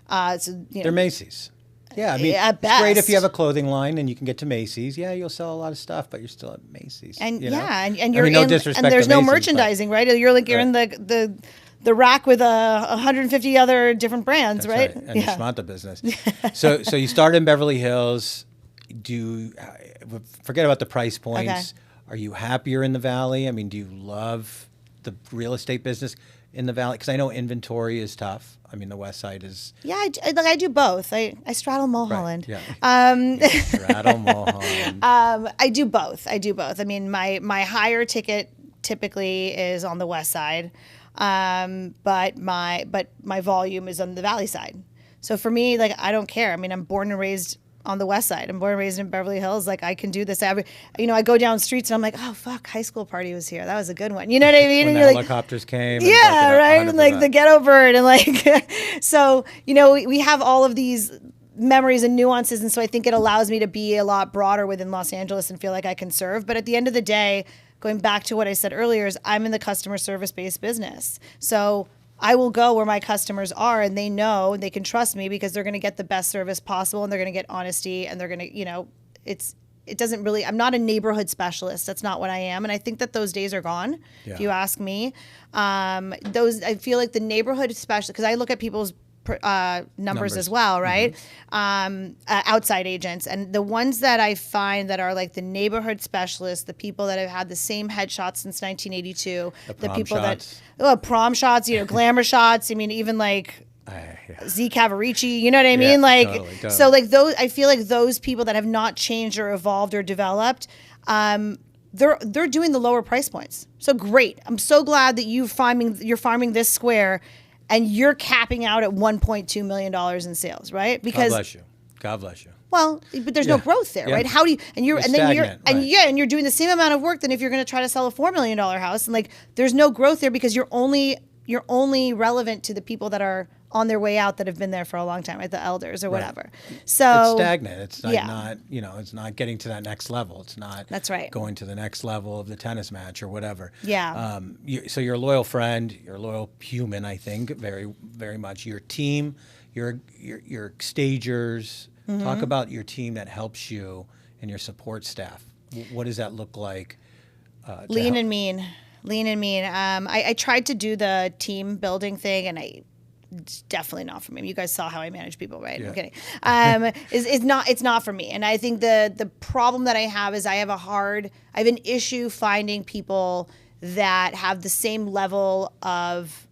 They're Macy's. Yeah, I mean, at it's great if best. you have a clothing line and you can get to Macy's. Yeah, you'll sell a lot of stuff, but you're still at Macy's. And you know? and you're no in, disrespect and there's to no Macy's, but- merchandising, right? You're in the rack with 150 other different brands, That's right? And the schmanta business. So you started in Beverly Hills. Forget about the price points. Okay. Are you happier in the Valley? I mean, do you love the real estate business in the Valley? Because I know inventory is tough. I mean, the West Side is. Yeah, I do both. I straddle Mulholland. Right, yeah. Straddle Mulholland. I do both. I mean, my higher ticket typically is on the West Side, but my volume is on the Valley side. So for me, like, I don't care. I mean, I'm born and raised on the West Side. I'm born and raised in Beverly Hills. Like, I can do this I go down streets and I'm like, oh fuck, high school party was here. That was a good one. You know what I mean? When and the you're helicopters came. yeah, right. And like the ghetto bird and like, so, we have all of these memories and nuances. And so I think it allows me to be a lot broader within Los Angeles and feel like I can serve. But at the end of the day, going back to what I said earlier, is I'm in the customer service based business. So I will go where my customers are, and they know and they can trust me because they're going to get the best service possible, and they're going to get honesty, and they're going to, it doesn't really, I'm not a neighborhood specialist. That's not what I am. And I think that those days are gone, if you ask me. I feel like the neighborhood specialist, because I look at people's numbers as well, right? Outside agents. And the ones that I find that are like the neighborhood specialists, the people that have had the same headshots since 1982, the people shots. prom shots, glamour shots. I mean, even like Z Cavarici, you know what I mean? Like, totally. So like those, I feel like those people that have not changed or evolved or developed, they're doing the lower price points. So great. I'm so glad that you're farming this square and you're capping out at $1.2 million in sales, right? Because God bless you. Well, but there's no growth there, right? How do you and you're doing the same amount of work than if you're going to try to sell a $4 million house, and like there's no growth there because you're only relevant to the people that are on their way out that have been there for a long time, right? The elders or whatever. So it's stagnant. It's not it's not getting to that next level. It's not That's right. going to the next level of the tennis match or whatever. Yeah. So you're a loyal friend, you're a loyal human, I think, very, very much. Your team, your stagers. Talk about your team that helps you and your support staff. What does that look like? Lean and mean. I tried to do the team building thing, and it's definitely not for me. You guys saw how I manage people, right? Yeah. I'm kidding. It's not for me. And I think the problem that I have is I have an issue finding people that have the same level of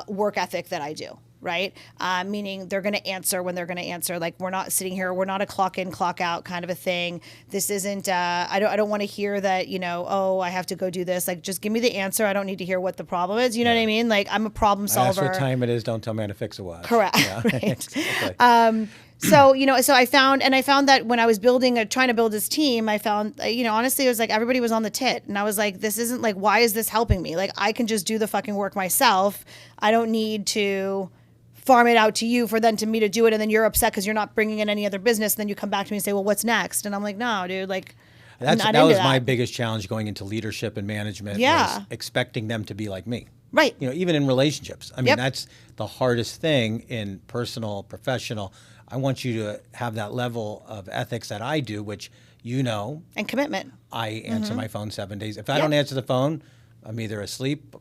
work ethic that I do. Right? Meaning they're going to answer when they're going to answer. Like, we're not sitting here, we're not a clock in, clock out kind of a thing. This isn't, I don't want to hear that, I have to go do this. Like, just give me the answer. I don't need to hear what the problem is. You know what I mean? Like, I'm a problem solver. Ask what time it is. Don't tell me how to fix a watch. Correct. Yeah. Right. Exactly. So I found that when I was trying to build this team, I found, honestly, it was like everybody was on the tit. And I was like, this isn't like, why is this helping me? Like, I can just do the fucking work myself. I don't need to farm it out to you for me to do it, and then you're upset because you're not bringing in any other business. And then you come back to me and say, well, what's next? And I'm like, no, dude, like, that was my biggest challenge going into leadership and management. Yeah. Was expecting them to be like me. Right. Even in relationships. I mean, that's the hardest thing in personal, professional. I want you to have that level of ethics that I do, which and commitment. I answer my phone 7 days. If I don't answer the phone, I'm either asleep,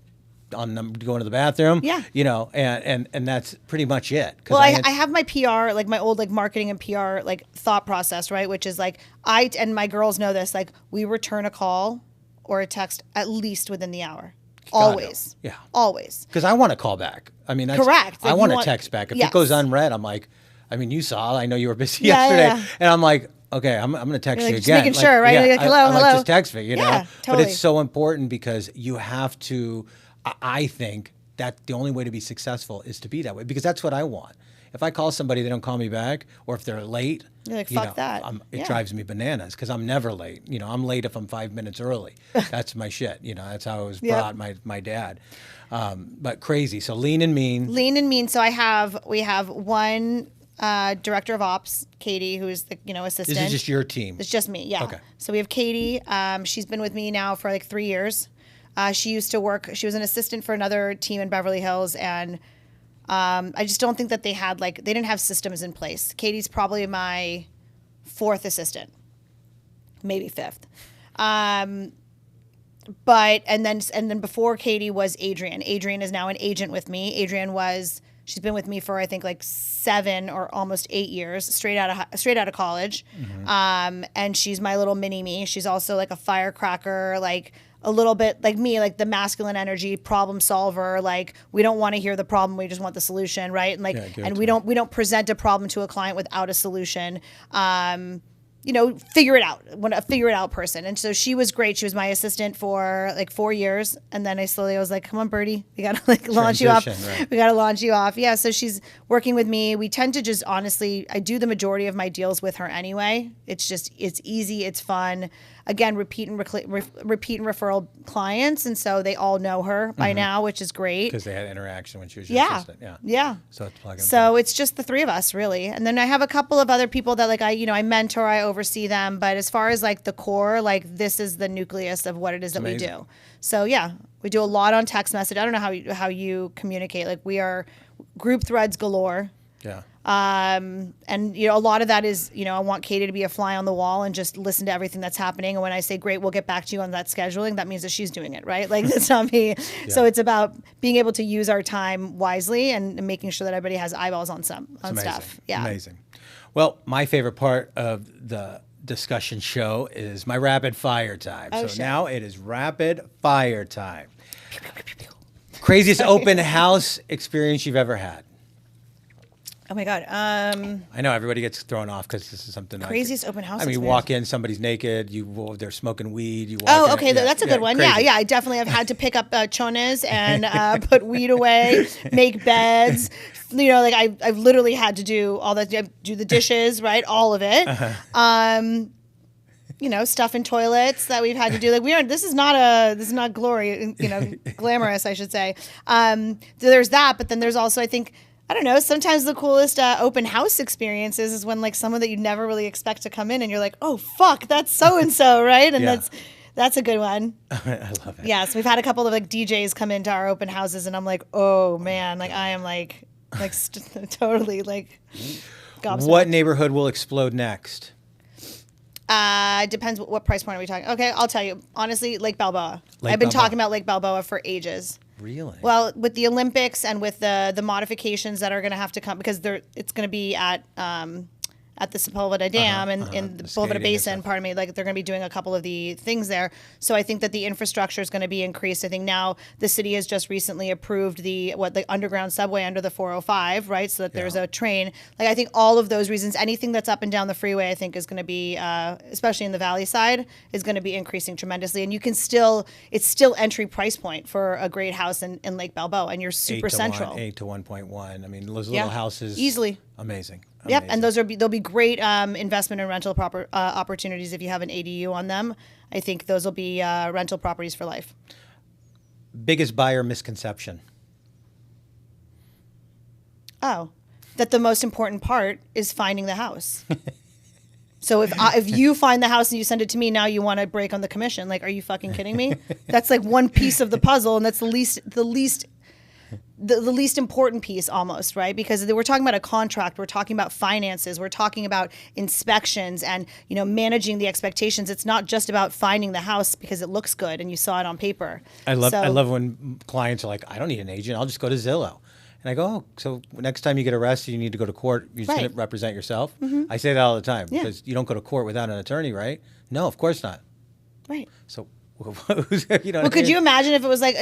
going to the bathroom, and that's pretty much it. Well, I have my PR, like my old like marketing and PR like thought process, right? Which is like and my girls know this, like we return a call or a text at least within the hour. Always. Yeah. Always. Because I want to call back. I mean, that's correct. Like I want to text back. If it goes unread, I'm like, you saw, I know you were busy yesterday. And I'm like, okay, I'm going to text you just again. making sure, right? Like, hello. Just text me, Yeah, know? totally. But it's so important because you have to, I think that the only way to be successful is to be that way because that's what I want. If I call somebody, they don't call me back, or if they're late, you're like, fuck that. It drives me bananas because I'm never late. I'm late if I'm 5 minutes early. That's my shit. That's how I was brought my dad. But crazy. So lean and mean. Lean and mean. So we have one director of ops, Katie, who is the assistant. This is just your team. It's just me. Yeah. Okay. So we have Katie. She's been with me now for like 3 years. She used to work. She was an assistant for another team in Beverly Hills, and I just don't think that they didn't have systems in place. Katie's probably my fourth assistant, maybe fifth. But and then before Katie was Adrian. Adrian is now an agent with me. She's been with me for I think like 7 or almost 8 years, straight out of college. And she's my little mini me. She's also like a firecracker, like a little bit like me, like the masculine energy, problem solver. Like we don't want to hear the problem, we just want the solution, right? And we don't present a problem to a client without a solution. Figure it out. A figure it out person. And so she was great. She was my assistant for like 4 years. And then I was like, come on, Birdie, we got to like launch you off. Right. We got to launch you off. Yeah. So she's working with me. We tend to just honestly, I do the majority of my deals with her anyway. It's easy. It's fun. Again, repeat and referral clients. And so they all know her by now, which is great. Because they had interaction when she was your assistant. Yeah. So it's plug and play. It's just the three of us really. And then I have a couple of other people that like I mentor, I oversee them. But as far as like the core, like this is the nucleus of what it is that we do. So yeah, we do a lot on text message. I don't know how you communicate. Like we are group threads galore. Yeah. And a lot of that is, I want Katie to be a fly on the wall and just listen to everything that's happening. And when I say, great, we'll get back to you on that scheduling, that means that she's doing it, right? Like that's not me. Yeah. So it's about being able to use our time wisely and making sure that everybody has eyeballs on stuff. Yeah. Amazing. Well, my favorite part of the discussion show is my rapid fire time. Now it is rapid fire time. Craziest open house experience you've ever had? Oh my God. I know everybody gets thrown off because this is something craziest open house. You walk in, somebody's naked. They're smoking weed. You walk in, that's a good one. Crazy. Yeah. I definitely have had to pick up chones and put weed away, make beds. I've literally had to do all that. Do the dishes, right? All of it. Stuff in toilets that we've had to do. Like this is not glory. Glamorous, I should say. There's that, but then there's also I think. I don't know. Sometimes the coolest open house experiences is when like someone that you never really expect to come in and you're like, oh fuck, that's so and so, right? And that's a good one. I love it. Yeah, so we've had a couple of like DJs come into our open houses, and I'm like, oh man, like I am like totally like. Gobsmacked. What neighborhood will explode next? Depends what price point are we talking. Okay, I'll tell you honestly, Lake Balboa. I've been talking about Lake Balboa for ages. Really? Well, with the Olympics and with the modifications that are going to have to come because it's going to be at the Sepulveda Dam and in the Sepulveda Basin, pardon me, like they're going to be doing a couple of the things there. So I think that the infrastructure is going to be increased. I think now the city has just recently approved the underground subway under the 405, right? So that there's a train. Like I think all of those reasons, anything that's up and down the freeway, I think is going to be, especially in the valley side, is going to be increasing tremendously. And you can it's still entry price point for a great house in Lake Balboa, and you're super central. 8 to 1.1. I mean, those little houses. Easily. Amazing. Yep, and there'll be great investment and rental opportunities if you have an ADU on them. I think those will be rental properties for life. Biggest buyer misconception? Oh, that the most important part is finding the house. So if you find the house and you send it to me, now you want to break on the commission. Like, are you fucking kidding me? That's like one piece of the puzzle, and that's the least important piece almost, right? Because we're talking about a contract, we're talking about finances, we're talking about inspections and, managing the expectations. It's not just about finding the house because it looks good and you saw it on paper. I love when clients are like, I don't need an agent, I'll just go to Zillow. And I go, oh, so next time you get arrested, you need to go to court, you're just going to represent yourself? Mm-hmm. I say that all the time because you don't go to court without an attorney, right? No, of course not. Right. So could you imagine if it was like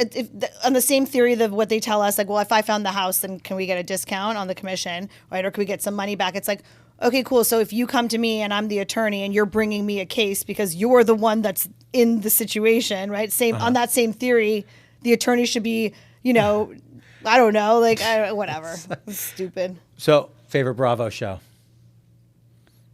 on the same theory of what they tell us, like, well, if I found the house, then can we get a discount on the commission, right? Or can we get some money back? It's like, okay, cool. So if you come to me and I'm the attorney and you're bringing me a case because you're the one that's in the situation, right? On that same theory, the attorney should be, I don't know, like whatever. It's stupid. So favorite Bravo show?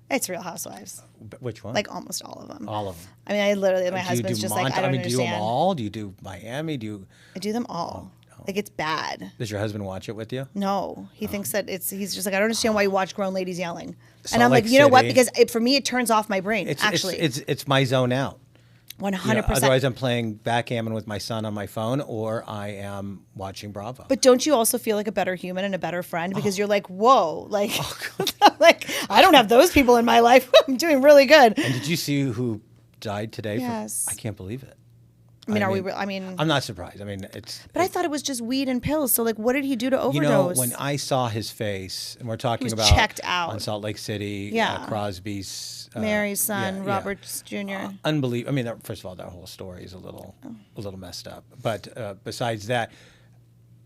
It's Real Housewives. Which one? Like almost all of them. All of them. I mean, I literally, my husband's just like, I don't understand. Do you do them all? Do you do Miami? I do them all. Oh. Like, it's bad. Does your husband watch it with you? No. He thinks that he's just like, I don't understand why you watch grown ladies yelling. And I'm like, you know what? Because for me, it turns off my brain, actually. It's my zone out. 100%. Otherwise, I'm playing backgammon with my son on my phone, or I am watching Bravo. But don't you also feel like a better human and a better friend because you're like, whoa, like, like I don't have those people in my life. I'm doing really good. And did you see who died today? Yes. I can't believe it. I mean, I'm not surprised. I mean, But I thought it was just weed and pills. So, like, what did he do to overdose? You know, when I saw his face, and we're talking about checked out on Salt Lake City, Crosby's, Mary's son, Robert's Jr. Unbelievable. I mean, first of all, that whole story is a little messed up. But besides that,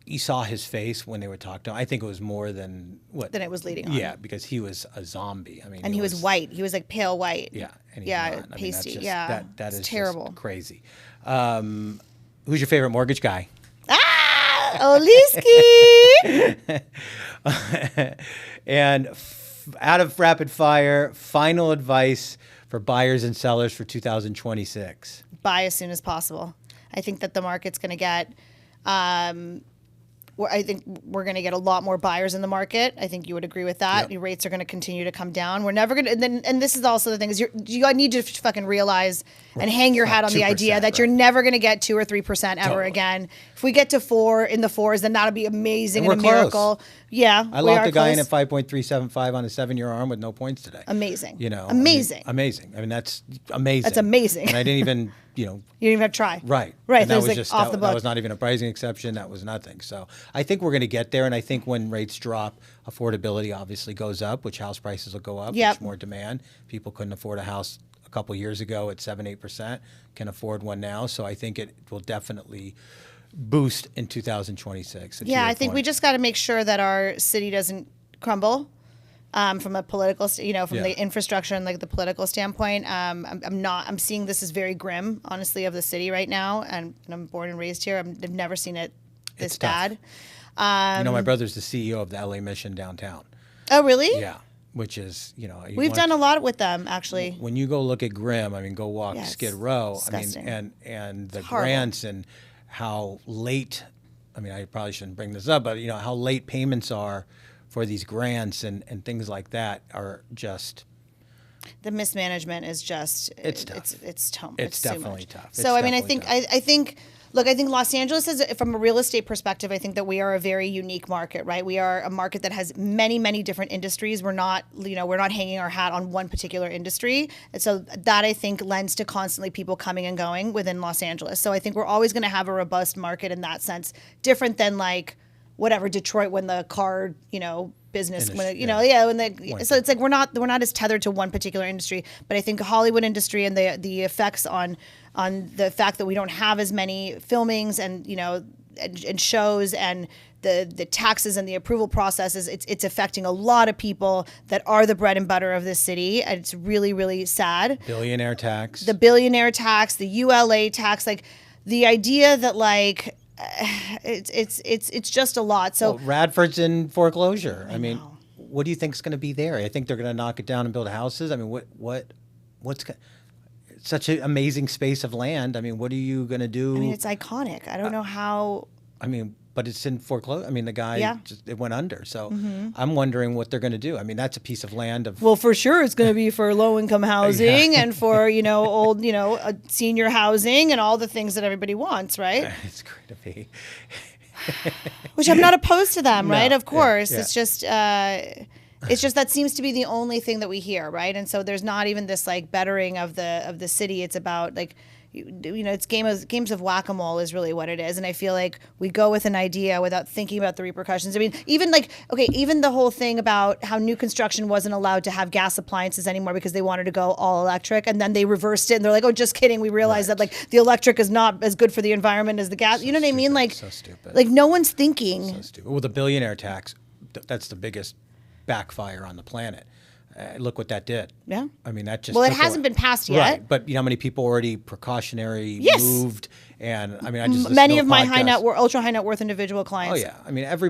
you saw his face when they would talk to him. I think it was more than what than it was leading on. Yeah, because he was a zombie. I mean, and he was white. He was like pale white. Yeah, and pasty. Just, that is terrible, just crazy. Who's your favorite mortgage guy? Oleesky. And out of rapid fire, final advice for buyers and sellers for 2026. Buy as soon as possible. I think that the market's going to get. I think we're going to get a lot more buyers in the market. I think you would agree with that. Yep. Your rates are going to continue to come down. We're never going to, and this is also the thing, is you need to fucking realize and hang your hat on the idea that you're never going to get 2 or 3% ever again. If we get to 4 in the 4s, then that'll be amazing and a miracle. Close. Yeah, I locked a guy in at 5.375 on a 7-year arm with no points today. Amazing. Amazing. Amazing. I mean, that's amazing. That's amazing. And I didn't even, you didn't even have to try. Right. Right. And that was like just off the book. That was not even a pricing exception. That was nothing. So I think we're going to get there. And I think when rates drop, affordability obviously goes up, which house prices will go up, which more demand. People couldn't afford a house a couple years ago at 7-8%, can afford one now. So I think it will definitely boost in 2026. Yeah, I think we just got to make sure that our city doesn't crumble from a political, from the infrastructure and like the political standpoint. I'm seeing this as very grim, honestly, of the city right now. And I'm born and raised here. I've never seen it this bad. My brother's the CEO of the LA Mission downtown. Oh, really? Yeah. Which is, we've done a lot with them, actually. When you go look at Grimm, I mean, go walk Skid Row. Disgusting. I mean, and the grants and how late, I mean, I probably shouldn't bring this up, but how late payments are for these grants and things like that are just. The mismanagement is just. It's tough. It's definitely tough. So, I mean, I think Los Angeles is, from a real estate perspective, I think that we are a very unique market, right? We are a market that has many, many different industries. We're not hanging our hat on one particular industry. And so that, I think, lends to constantly people coming and going within Los Angeles. So I think we're always going to have a robust market in that sense, different than like whatever Detroit when the car, business, so it's like we're not as tethered to one particular industry, but I think the Hollywood industry and the effects on the fact that we don't have as many filmings and and shows and the taxes and the approval processes, it's affecting a lot of people that are the bread and butter of this city, and it's really, really sad. Billionaire tax, the ULA tax, like the idea that like. It's just a lot. So Radford's in foreclosure. I mean, what do you think is going to be there? I think they're going to knock it down and build houses. I mean, what's such an amazing space of land? I mean, what are you going to do? I mean, it's iconic. I don't know how. I mean, but it's in foreclosure. I mean, the guy it went under. So I'm wondering what they're going to do. I mean, that's a piece of land of. Well, for sure, it's going to be for low income housing and for old senior housing and all the things that everybody wants, right? It's going to be. Which I'm not opposed to them, right? Of course, yeah. It's just that seems to be the only thing that we hear, right? And so there's not even this like bettering of the city. It's about like. It's games of whack-a-mole is really what it is, and I feel like we go with an idea without thinking about the repercussions. I mean, even the whole thing about how new construction wasn't allowed to have gas appliances anymore because they wanted to go all electric, and then they reversed it, and they're like, "Oh, just kidding. We realized that like the electric is not as good for the environment as the gas." So you know what I mean? Like, so stupid. Like no one's thinking. So stupid. Well, the billionaire tax, that's the biggest backfire on the planet. Look what that did. Yeah. I mean, that just. Well, it hasn't been passed yet. Right. But you know how many people already precautionary moved? And I mean, I just. Many of my ultra high net worth individual clients. Oh, yeah. I mean, every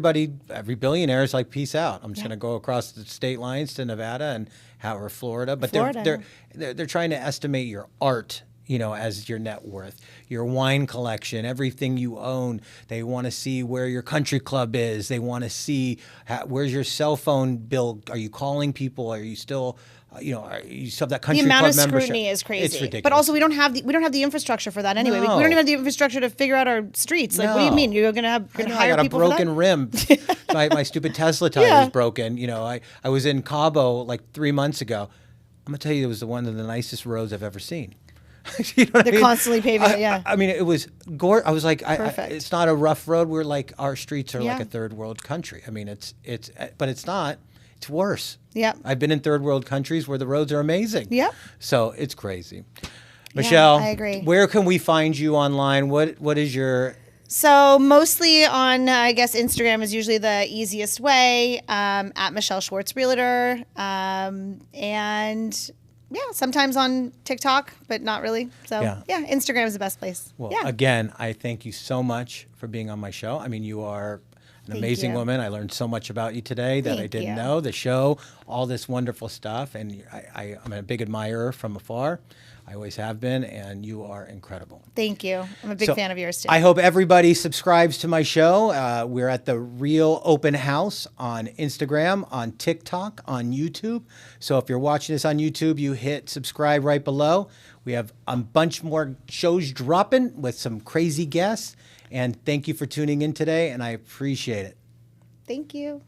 billionaire is like, peace out. I'm just going to go across the state lines to Nevada or Florida. But they're trying to estimate your art, as your net worth, your wine collection, everything you own. They want to see where your country club is. They want to see where's your cell phone bill. Are you calling people? Are you still, you still have that country The amount club of membership? scrutiny is crazy. It's ridiculous. But also, we don't have the infrastructure for that anyway. No. We don't even have the infrastructure to figure out our streets. Like, what do you No. mean? You're gonna hire I got people a broken for that? rim. my stupid Tesla tire Yeah. is broken. I was in Cabo like 3 months ago. I'm gonna tell you, it was one of the nicest roads I've ever seen. You know what I They're mean? constantly paving it, yeah. I mean, it was gorgeous. I was like, Perfect. it's not a rough road. We're like, our streets are like Yeah. a third world country. I mean, but it's not. It's worse. Yep. I've been in third world countries where the roads are amazing. Yep. So it's crazy. Michelle, I agree. where can we find you online? What is your... So mostly on, I guess Instagram is usually the easiest way. At Michelle Schwartz Realtor, and yeah, sometimes on TikTok, but not really. So yeah, Instagram is the best place. Well, yeah. again, I thank you so much for being on my show. I mean, you are an amazing you. woman. I learned so much about you today that I Thank didn't you. know. The show, all this wonderful stuff, and I'm a big admirer from afar. I always have been, and you are incredible. Thank you. I'm a big fan of yours too. I hope everybody subscribes to my show. We're at the Real Open House on Instagram, on TikTok, on YouTube. So if you're watching this on YouTube, you hit subscribe right below. We have a bunch more shows dropping with some crazy guests. And thank you for tuning in today, and I appreciate it. Thank you.